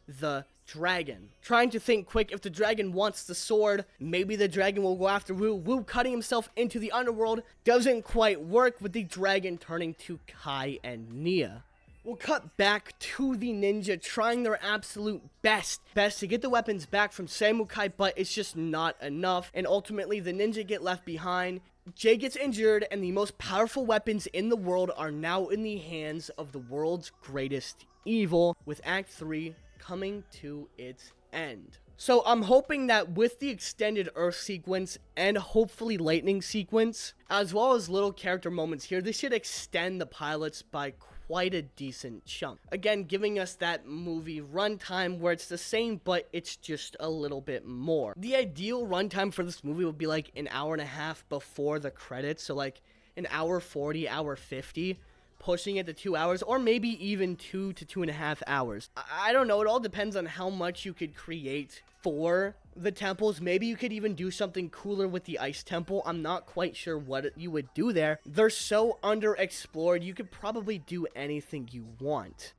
the dragon. Trying to think quick, if the dragon wants the sword, maybe the dragon will go after Wu. Wu cutting himself into the underworld doesn't quite work, with the dragon turning to Kai and Nia. We'll cut back to the ninja trying their absolute best to get the weapons back from Samukai, but it's just not enough, and ultimately the ninja get left behind. Jay gets injured, and the most powerful weapons in the world are now in the hands of the world's greatest evil, with Act 3 coming to its end. So I'm hoping that with the extended Earth sequence and hopefully Lightning sequence, as well as little character moments here, this should extend the pilots by quite a decent chunk. Again, giving us that movie runtime where it's the same, but it's just a little bit more. The ideal runtime for this movie would be like an hour and a half before the credits, so like an hour 40, hour 50, pushing it to 2 hours, or maybe even 2 to 2.5 hours. I don't know, it all depends on how much you could create for the temples. Maybe you could even do something cooler with the ice temple. I'm not quite sure what you would do there. They're so underexplored, you could probably do anything you want.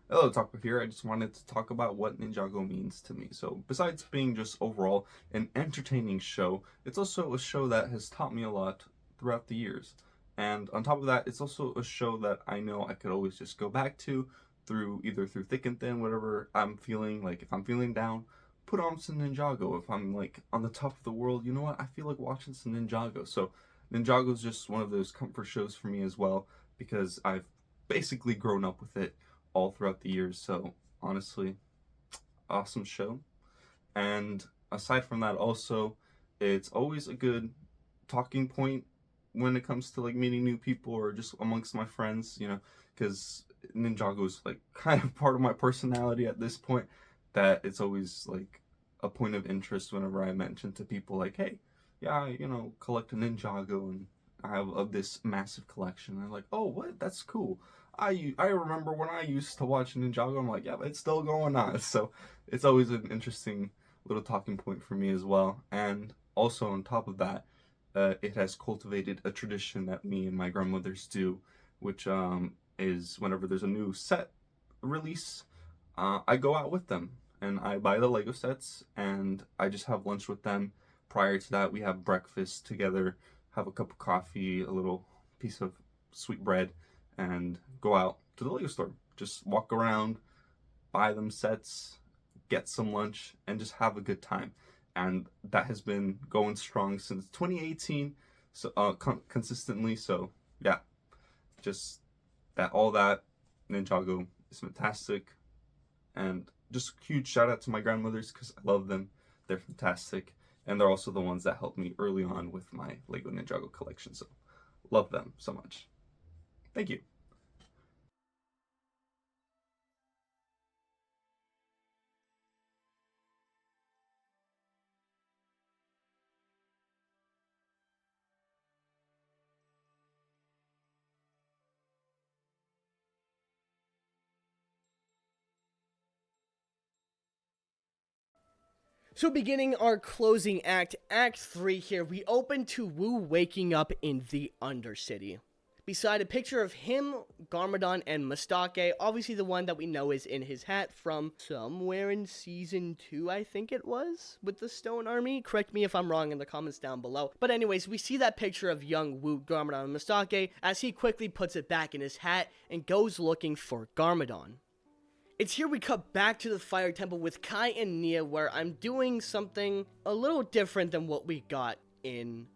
Hello, Taco here. I just wanted to talk about what Ninjago means to me. So, besides being just overall an entertaining show, it's also a show that has taught me a lot throughout the years. And on top of that, it's also a show that I know I could always just go back to through thick and thin, whatever I'm feeling. Like, if I'm feeling down, put on some Ninjago. If I'm like on the top of the world, you know what? I feel like watching some Ninjago. So Ninjago is just one of those comfort shows for me as well, because I've basically grown up with it all throughout the years. So honestly, awesome show. And aside from that, also, it's always a good talking point when it comes to like meeting new people or just amongst my friends, you know, because Ninjago is like kind of part of my personality at this point, that it's always like a point of interest whenever I mention to people like, hey, yeah, I, collect a Ninjago and I have this massive collection. And they're like, oh, what? That's cool. I remember when I used to watch Ninjago. I'm like, yeah, but it's still going on. So it's always an interesting little talking point for me as well. And also on top of that, it has cultivated a tradition that me and my grandmothers do, which is whenever there's a new set release, I go out with them and I buy the Lego sets and I just have lunch with them. Prior to that, we have breakfast together, have a cup of coffee, a little piece of sweet bread, and go out to the Lego store. Just walk around, buy them sets, get some lunch, and just have a good time. And that has been going strong since 2018, so consistently. So yeah, just all that Ninjago is fantastic, and just a huge shout out to my grandmothers because I love them. They're fantastic, and they're also the ones that helped me early on with my Lego Ninjago collection. So love them so much. Thank you. So beginning our closing act, Act 3 here, we open to Wu waking up in the Undercity. beside a picture of him, Garmadon, and Mustake. Obviously the one that we know is in his hat from somewhere in season 2, I think it was, with the Stone Army. Correct me if I'm wrong in the comments down below. But anyways, we see that picture of young Wu, Garmadon, and Mustake as he quickly puts it back in his hat and goes looking for Garmadon. It's here we cut back to the Fire Temple with Kai and Nia, where I'm doing something a little different than what we got in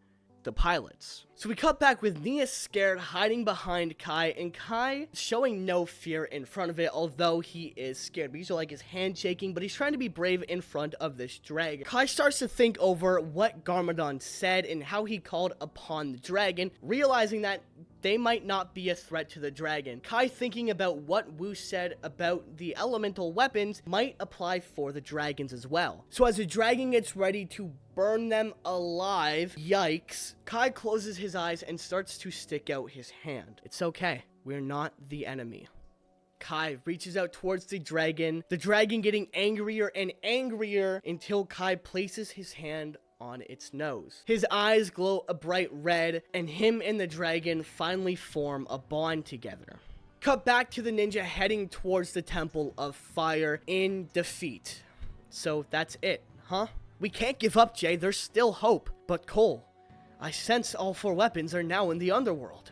the pilots. So we cut back with Nia scared, hiding behind Kai, and Kai showing no fear in front of it, although he is scared. These are like his hand shaking, but he's trying to be brave in front of this dragon. Kai starts to think over what Garmadon said and how he called upon the dragon, realizing that they might not be a threat to the dragon. Kai, thinking about what Wu said about the elemental weapons, might apply for the dragons as well. So as the dragon gets ready to burn them alive, yikes, Kai closes his eyes and starts to stick out his hand. It's okay, we're not the enemy. Kai reaches out towards the dragon getting angrier and angrier until Kai places his hand on its nose. His eyes glow a bright red, and him and the dragon finally form a bond together. Cut back to the ninja heading towards the Temple of Fire in defeat. So that's it, huh? We can't give up, Jay. There's still hope. But Cole, I sense all 4 weapons are now in the underworld.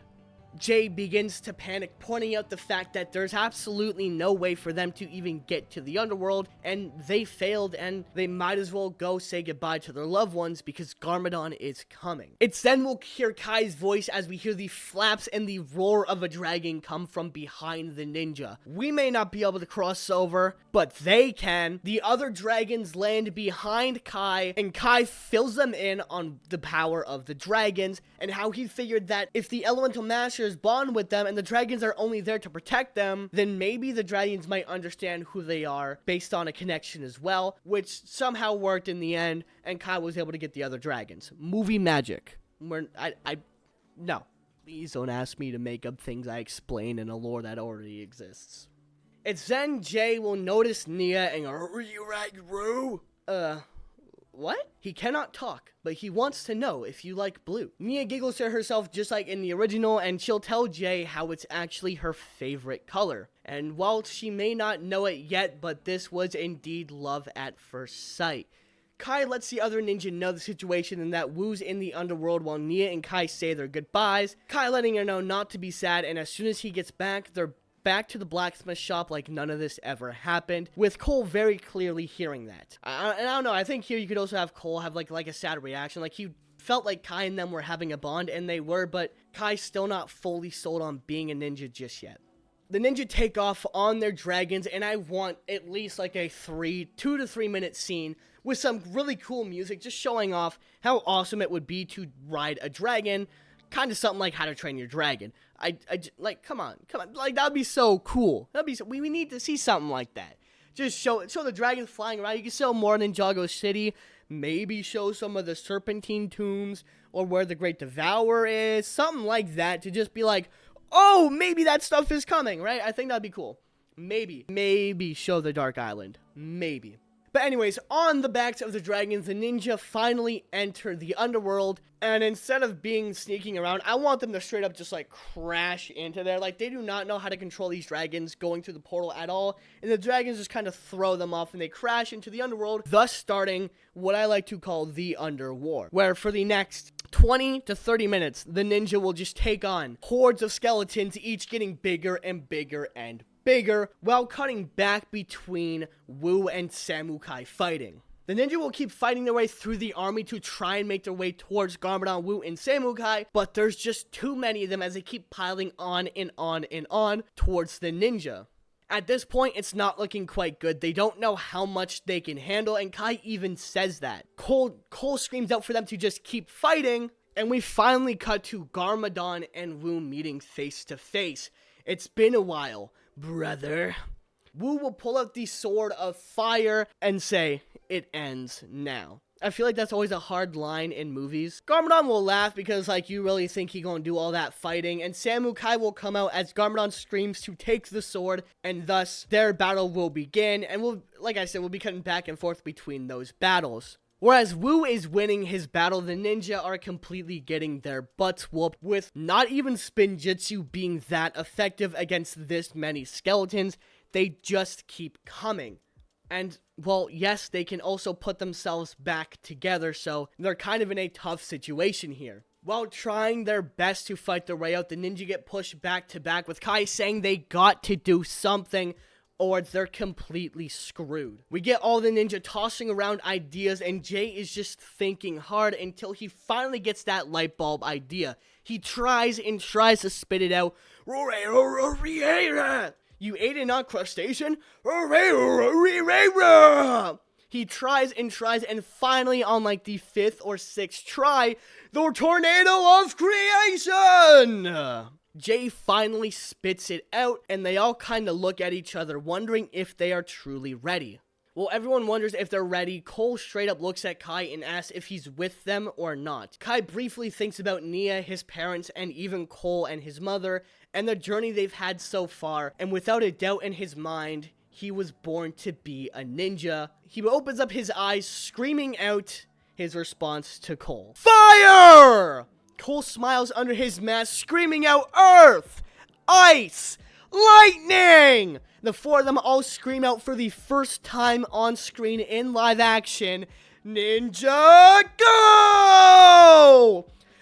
Jay begins to panic, pointing out the fact that there's absolutely no way for them to even get to the underworld, and they failed, and they might as well go say goodbye to their loved ones because Garmadon is coming. It's then we'll hear Kai's voice as we hear the flaps and the roar of a dragon come from behind the ninja. We may not be able to cross over, but they can. The other dragons land behind Kai, and Kai fills them in on the power of the dragons, and how he figured that if the elemental masters bond with them and the dragons are only there to protect them, then maybe the dragons might understand who they are based on a connection as well, which somehow worked in the end, and Kai was able to get the other dragons. Movie magic. No. Please don't ask me to make up things I explain in a lore that already exists. It's then Jay will notice Nia and go, "Are you right, Roo?" What? He cannot talk, but he wants to know if you like blue. Nia giggles to herself just like in the original, and she'll tell Jay how it's actually her favorite color. And while she may not know it yet, but this was indeed love at first sight. Kai lets the other ninja know the situation and that Wu's in the underworld while Nia and Kai say their goodbyes. Kai letting her know not to be sad, and as soon as he gets back, they're back to the blacksmith shop like none of this ever happened, with Cole very clearly hearing that. I don't know, I think here you could also have Cole have like a sad reaction, like he felt like Kai and them were having a bond, and they were, but Kai's still not fully sold on being a ninja just yet. The ninja take off on their dragons, and I want at least like a 2 to 3 minute scene with some really cool music, just showing off how awesome it would be to ride a dragon, kind of something like How to Train Your Dragon. Like, come on, like, that'd be so cool. We need to see something like that. Just show the dragons flying around. You can show more Ninjago City, maybe show some of the Serpentine tombs, or where the Great Devourer is, something like that, to just be like, oh, maybe that stuff is coming, right? I think that'd be cool. Maybe show the Dark Island, maybe. But anyways, on the backs of the dragons, the ninja finally enter the underworld, and instead of sneaking around, I want them to straight up just like crash into there. Like, they do not know how to control these dragons going through the portal at all, and the dragons just kind of throw them off and they crash into the underworld, thus starting what I like to call the Underwar, where for the next 20 to 30 minutes, the ninja will just take on hordes of skeletons, each getting bigger and bigger and bigger, while cutting back between Wu and Samukai fighting. The ninja will keep fighting their way through the army to try and make their way towards Garmadon, Wu, and Samukai, but there's just too many of them as they keep piling on and on and on towards the ninja. At this point, it's not looking quite good. They don't know how much they can handle, and Kai even says that. Cole screams out for them to just keep fighting, and we finally cut to Garmadon and Wu meeting face to face. It's been a while, brother. Wu will pull out the sword of fire and say, "It ends now." I feel like that's always a hard line in movies. Garmadon will laugh because, like, you really think he gonna do all that fighting, and Samukai will come out as Garmadon screams to take the sword, and thus their battle will begin, and like I said, we'll be cutting back and forth between those battles. Whereas Wu is winning his battle, the ninja are completely getting their butts whooped, with not even Spinjitzu being that effective against this many skeletons. They just keep coming. And, well, yes, they can also put themselves back together, so they're kind of in a tough situation here. While trying their best to fight their way out, the ninja get pushed back to back, with Kai saying they got to do something or they're completely screwed. We get all the ninja tossing around ideas, and Jay is just thinking hard until he finally gets that light bulb idea. He tries and tries to spit it out. You ate a non-crustacean? He tries and tries, and finally, on like the 5th or 6th try, the tornado of creation! Jay finally spits it out, and they all kind of look at each other, wondering if they are truly ready. Well, everyone wonders if they're ready. Cole straight up looks at Kai and asks if he's with them or not. Kai briefly thinks about Nia, his parents, and even Cole and his mother, and the journey they've had so far, and without a doubt in his mind, he was born to be a ninja. He opens up his eyes, screaming out his response to Cole. Fire! Cole smiles under his mask, screaming out, Earth! Ice! Lightning! The four of them all scream out for the first time on screen in live action, Ninjago!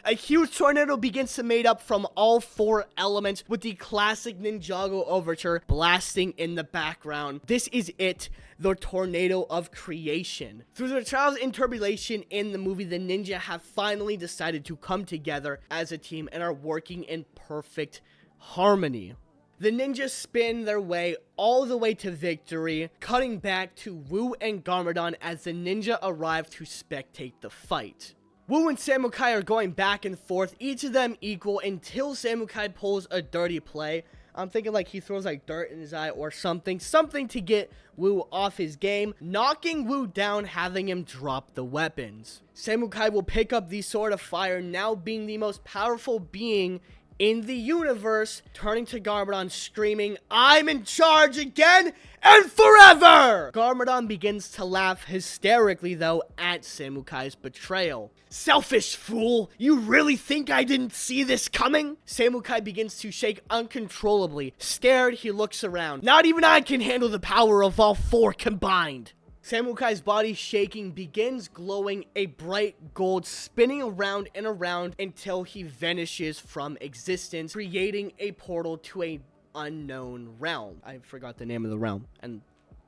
A huge tornado begins to made up from all 4 elements, with the classic Ninjago overture blasting in the background. This is it, the tornado of creation. Through their trials and tribulation in the movie, the ninja have finally decided to come together as a team and are working in perfect harmony. The ninjas spin their way all the way to victory, cutting back to Wu and Garmadon as the ninja arrive to spectate the fight. Wu and Samukai are going back and forth, each of them equal, until Samukai pulls a dirty play. I'm thinking like he throws like dirt in his eye or something to get Wu off his game, knocking Wu down, having him drop the weapons. Samukai will pick up the Sword of Fire, now being the most powerful being in the universe, turning to Garmadon screaming, I'm in charge again and forever! Garmadon begins to laugh hysterically though at Samukai's betrayal. Selfish fool! You really think I didn't see this coming? Samukai begins to shake uncontrollably. Scared, he looks around. Not even I can handle the power of all 4 combined. Samukai's body shaking, begins glowing a bright gold, spinning around and around until he vanishes from existence, creating a portal to a unknown realm. I forgot the name of the realm, and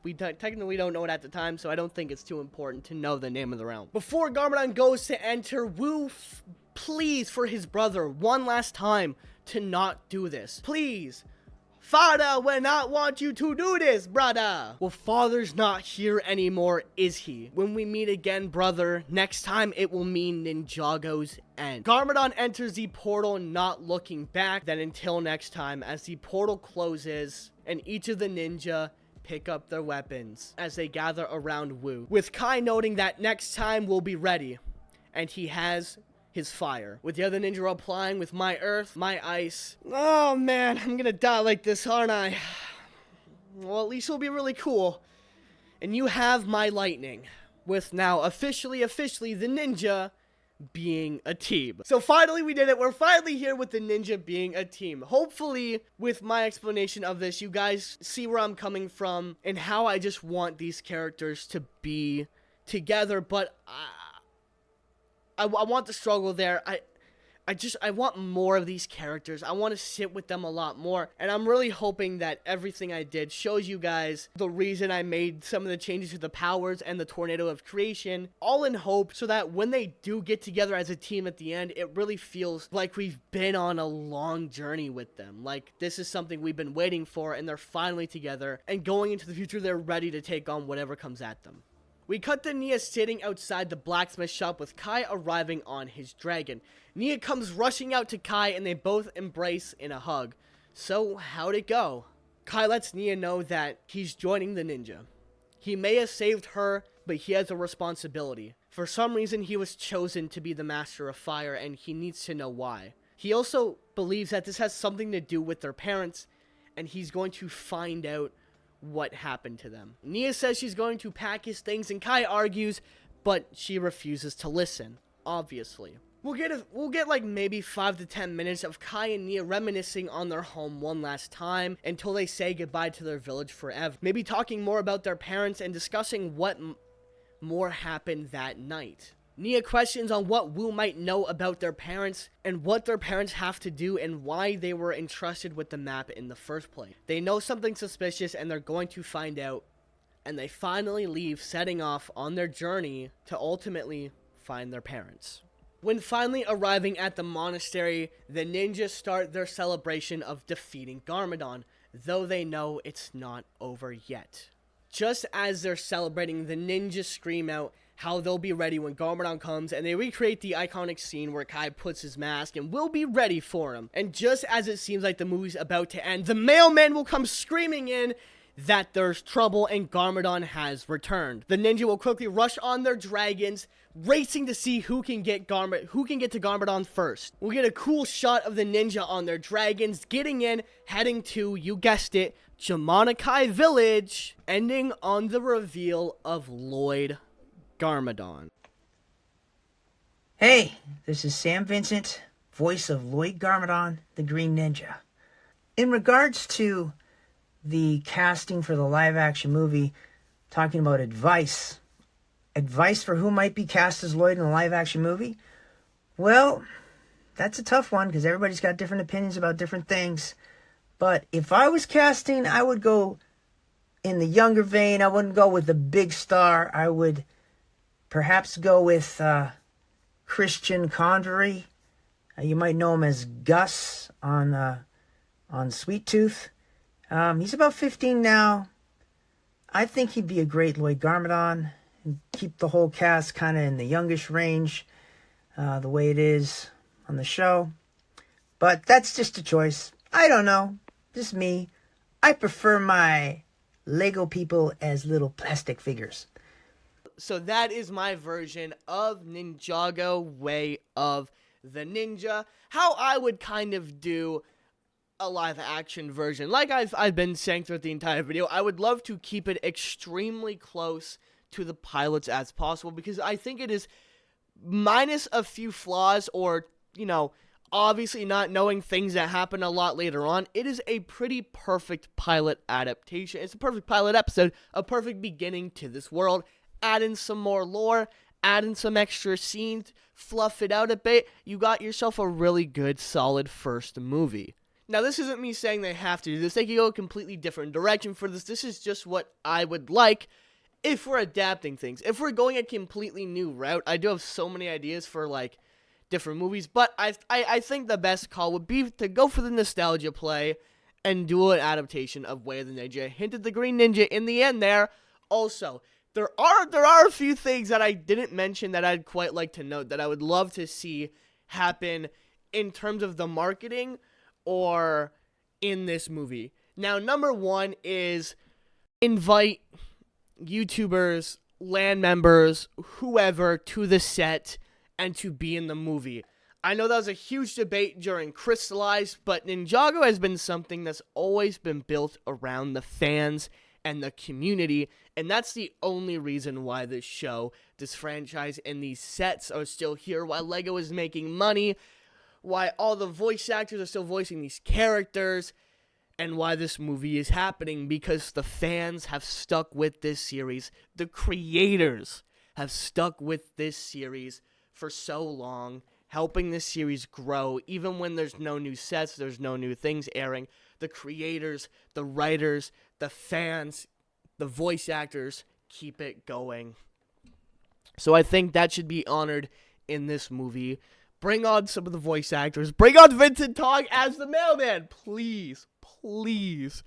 we technically don't know it at the time, so I don't think it's too important to know the name of the realm. Before Garmadon goes to enter, Wu pleads for his brother one last time to not do this. Please. Father will not want you to do this, brother. Well, father's not here anymore, is he? When we meet again, brother, next time it will mean Ninjago's end. Garmadon enters the portal, not looking back. Then until next time, as the portal closes and each of the ninja pick up their weapons as they gather around Wu, with Kai noting that next time we'll be ready, and he has his fire, with the other ninja replying with my earth, my ice. Oh man, I'm gonna die like this, aren't I? Well, at least it'll be really cool. And you have my lightning, with now officially the ninja being a team. So finally we did it. We're finally here with the ninja being a team. Hopefully with my explanation of this, you guys see where I'm coming from and how I just want these characters to be together, but I want the struggle there. I want more of these characters. I want to sit with them a lot more. And I'm really hoping that everything I did shows you guys the reason I made some of the changes to the powers and the tornado of creation, all in hope so that when they do get together as a team at the end, it really feels like we've been on a long journey with them. Like this is something we've been waiting for, and they're finally together, and going into the future, they're ready to take on whatever comes at them. We cut to Nia sitting outside the blacksmith shop with Kai arriving on his dragon. Nia comes rushing out to Kai and they both embrace in a hug. So, how'd it go? Kai lets Nia know that he's joining the ninja. He may have saved her, but he has a responsibility. For some reason, he was chosen to be the master of fire, and he needs to know why. He also believes that this has something to do with their parents, and he's going to find out what happened to them. Nia says she's going to pack his things, and Kai argues, but she refuses to listen, obviously. We'll get like maybe 5 to 10 minutes of Kai and Nia reminiscing on their home one last time until they say goodbye to their village forever. Maybe talking more about their parents and discussing what more happened that night. Nia questions on what Wu might know about their parents and what their parents have to do and why they were entrusted with the map in the first place. They know something suspicious and they're going to find out, and they finally leave, setting off on their journey to ultimately find their parents. When finally arriving at the monastery, the ninjas start their celebration of defeating Garmadon, though they know it's not over yet. Just as they're celebrating, the ninjas scream out how they'll be ready when Garmadon comes, and they recreate the iconic scene where Kai puts his mask and will be ready for him. And just as it seems like the movie's about to end, the mailman will come screaming in that there's trouble and Garmadon has returned. The ninja will quickly rush on their dragons, racing to see who can get to Garmadon first. We'll get a cool shot of the ninja on their dragons, getting in, heading to, you guessed it, Jamanakai Village, ending on the reveal of Lloyd Garmadon. Hey, this is Sam Vincent, voice of Lloyd Garmadon, the Green Ninja. In regards to the casting for the live-action movie, talking about advice for who might be cast as Lloyd in a live-action movie? Well, that's a tough one because everybody's got different opinions about different things. But if I was casting, I would go in the younger vein. I wouldn't go with the big star. I would perhaps go with Christian Convery. You might know him as Gus on Sweet Tooth. He's about 15 now. I think he'd be a great Lloyd Garmadon and keep the whole cast kind of in the youngish range, the way it is on the show. But that's just a choice. I don't know. Just me. I prefer my Lego people as little plastic figures. So that is my version of Ninjago Way of the Ninja. How I would kind of do a live action version. Like I've been saying throughout the entire video, I would love to keep it extremely close to the pilots as possible because I think it is, minus a few flaws or, obviously not knowing things that happen a lot later on, it is a pretty perfect pilot adaptation. It's a perfect pilot episode, a perfect beginning to this world. Add in some more lore, add in some extra scenes, fluff it out a bit, you got yourself a really good, solid first movie. Now, this isn't me saying they have to do this. They could go a completely different direction for this. This is just what I would like if we're adapting things. If we're going a completely new route, I do have so many ideas for, different movies. But I think the best call would be to go for the nostalgia play and do an adaptation of Way of the Ninja. Hinted the Green Ninja in the end there. Also, there are a few things that I didn't mention that I'd quite like to note that I would love to see happen in terms of the marketing or in this movie. Now, number one is invite YouTubers, land members, whoever to the set and to be in the movie. I know that was a huge debate during Crystallized, but Ninjago has been something that's always been built around the fans and the community, and that's the only reason why this show, this franchise, and these sets are still here, why LEGO is making money, why all the voice actors are still voicing these characters, and why this movie is happening, because the fans have stuck with this series. The creators have stuck with this series for so long, helping this series grow. Even when there's no new sets, there's no new things airing, the creators, the writers, the fans, the voice actors keep it going. So I think that should be honored in this movie. Bring on some of the voice actors. Bring on Vincent Tong as the mailman. Please. Please.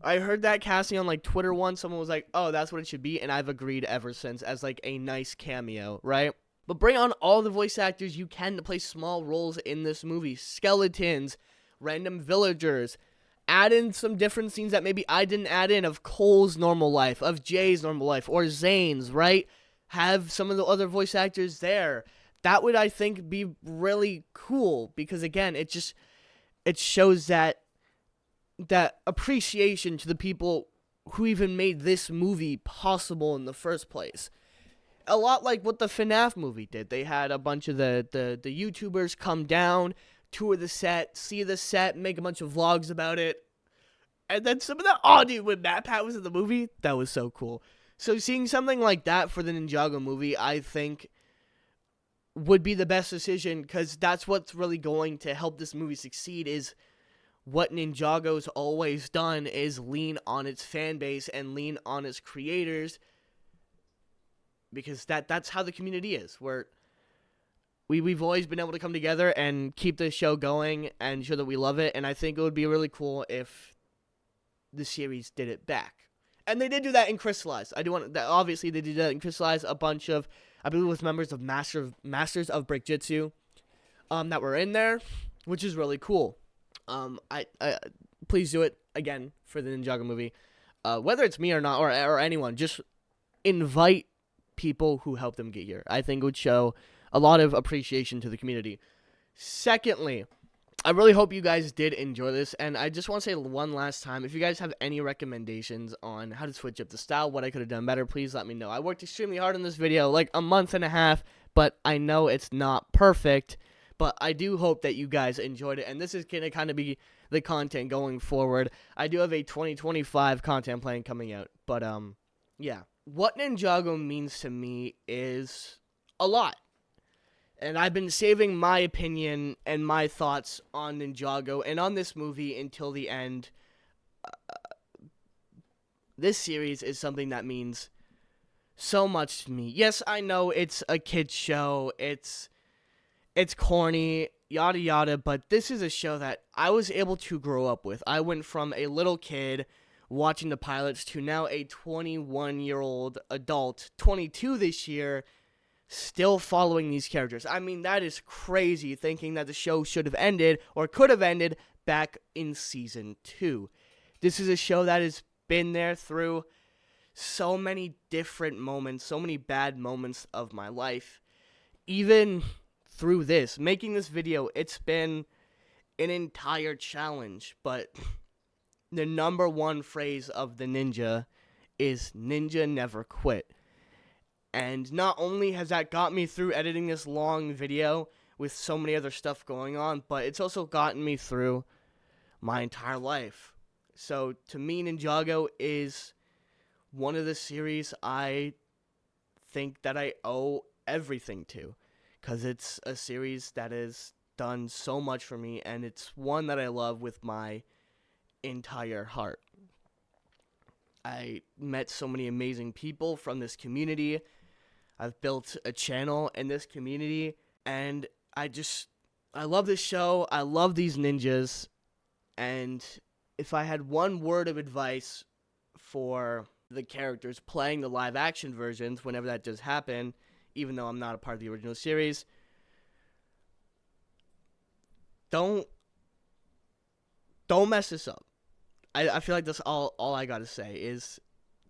I heard that casting on Twitter once. Someone was like, oh, that's what it should be. And I've agreed ever since as a nice cameo, right? But bring on all the voice actors you can to play small roles in this movie. Skeletons, random villagers. Add in some different scenes that maybe I didn't add in of Cole's normal life, of Jay's normal life, or Zane's, right? Have some of the other voice actors there. That would, I think, be really cool because, again, it shows that appreciation to the people who even made this movie possible in the first place. a lot like what the FNAF movie did. They had a bunch of the YouTubers come down, tour the set, see the set, make a bunch of vlogs about it. And then some of the, dude, when Matt Pat was in the movie, that was so cool. So seeing something like that for the Ninjago movie, I think would be the best decision, because that's what's really going to help this movie succeed. Is what Ninjago's always done is lean on its fan base and lean on its creators, because that's how the community is. Where we've always been able to come together and keep this show going and show that we love it. And I think it would be really cool if the series did it back. And they did do that in Crystallize. I do want that. Obviously, they did that in Crystallize. A bunch of, I believe it was members of Masters of Breakjitsu that were in there, which is really cool. I please do it again for the Ninjago movie. Whether it's me or not, or anyone, just invite people who helped them get here. I think it would show a lot of appreciation to the community. Secondly, I really hope you guys did enjoy this, and I just want to say one last time, if you guys have any recommendations on how to switch up the style, what I could have done better, please let me know. I worked extremely hard on this video, like a month and a half, but I know it's not perfect, but I do hope that you guys enjoyed it, and this is going to kind of be the content going forward. I do have a 2025 content plan coming out, but, yeah. What Ninjago means to me is a lot. And I've been saving my opinion and my thoughts on Ninjago and on this movie until the end. This series is something that means so much to me. Yes, I know it's a kid's show. It's corny, yada yada, but this is a show that I was able to grow up with. I went from a little kid watching the pilots to now a 21-year-old adult, 22 this year, still following these characters. I mean, that is crazy, thinking that the show should have ended or could have ended back in season 2. This is a show that has been there through so many different moments, so many bad moments of my life. Even through this, making this video, it's been an entire challenge, but the number one phrase of the ninja is "Ninja never quit." And not only has that got me through editing this long video with so many other stuff going on, but it's also gotten me through my entire life. So to me, Ninjago is one of the series I think that I owe everything to, because it's a series that has done so much for me, and it's one that I love with my entire heart. I met so many amazing people from this community. I've built a channel in this community, and I love this show. I love these ninjas, and if I had one word of advice for the characters playing the live-action versions, whenever that does happen, even though I'm not a part of the original series, don't mess this up. I feel like that's all I gotta say is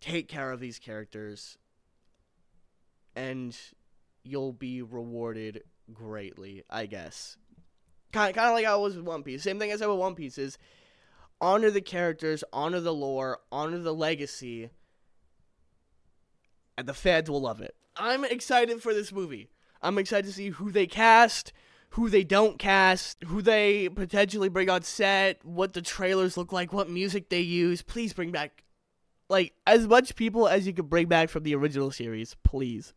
take care of these characters, and you'll be rewarded greatly, I guess. Kind of like I was with One Piece. Same thing I said with One Piece is honor the characters, honor the lore, honor the legacy, and the fans will love it. I'm excited for this movie. I'm excited to see who they cast, who they don't cast, who they potentially bring on set, what the trailers look like, what music they use. Please bring back, like, as much people as you can bring back from the original series. Please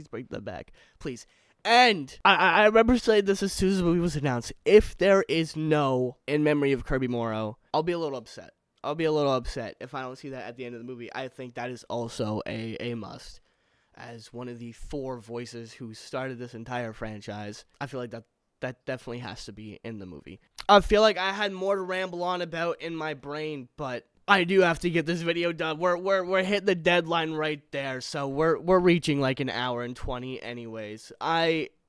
bring them back. Please. And I remember saying this as soon as the movie was announced. If there is no In Memory of Kirby Morrow, I'll be a little upset. I'll be a little upset if I don't see that at the end of the movie. I think that is also a must. As one of the 4 voices who started this entire franchise, I feel like that definitely has to be in the movie. I feel like I had more to ramble on about in my brain, but I do have to get this video done. We're hitting the deadline right there, so we're reaching like an hour and 20 anyways.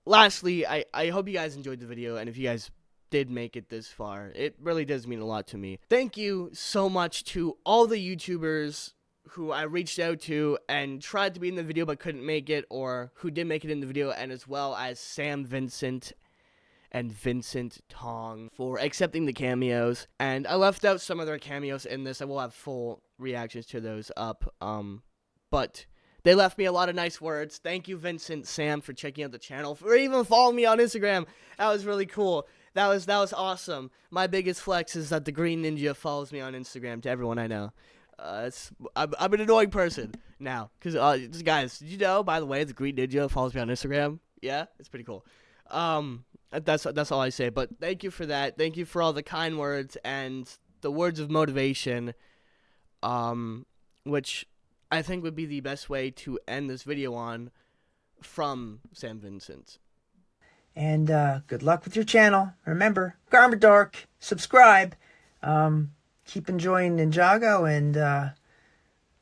Lastly, I hope you guys enjoyed the video, and if you guys did make it this far, it really does mean a lot to me. Thank you so much to all the YouTubers who I reached out to and tried to be in the video but couldn't make it, or who did make it in the video, and as well as Sam Vincent and Vincent Tong for accepting the cameos. And I left out some of their cameos in this. I will have full reactions to those up. But They left me a lot of nice words. Thank you, Vincent, Sam, for checking out the channel, for even following me on Instagram. That was really cool. That was awesome. My biggest flex is that the Green Ninja follows me on Instagram, to everyone I know. I'm an annoying person now. Because, guys, did you know, by the way, the Green Ninja follows me on Instagram? Yeah? It's pretty cool. That's all I say. But thank you for that. Thank you for all the kind words and the words of motivation, which I think would be the best way to end this video on, from Sam Vincent. And good luck with your channel. Remember, Garmadork, subscribe. Keep enjoying Ninjago, and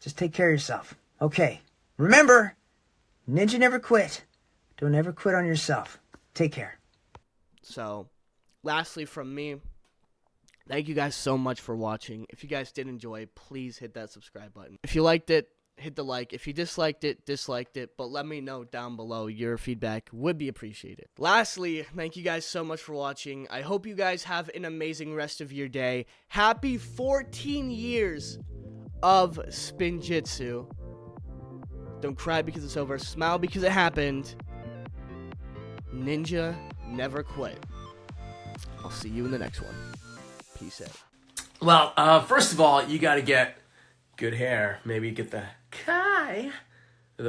just take care of yourself. Okay, remember, Ninja never quit. Don't ever quit on yourself. Take care. So, lastly from me, thank you guys so much for watching. If you guys did enjoy, please hit that subscribe button. If you liked it, hit the like. If you disliked it, but let me know down below. Your feedback would be appreciated. Lastly, thank you guys so much for watching. I hope you guys have an amazing rest of your day. Happy 14 years of Spinjitzu. Don't cry because it's over. Smile because it happened. Ninja never quit. I'll see you in the next one. Peace out. Well, first of all, you gotta get good hair. Maybe get the Kai.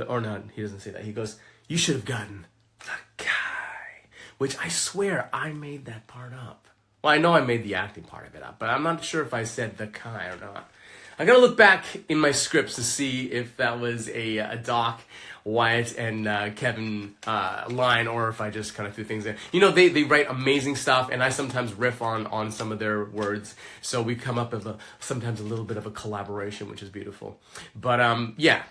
Or not, he doesn't say that. He goes, you should have gotten the Kai. Which I swear I made that part up. Well, I know I made the acting part of it up, but I'm not sure if I said the Kai or not. I gotta look back in my scripts to see if that was a Doc, Wyatt, and Kevin line, or if I just kind of threw things in. You know, they write amazing stuff, and I sometimes riff on some of their words, so we come up with sometimes a little bit of a collaboration, which is beautiful. But yeah,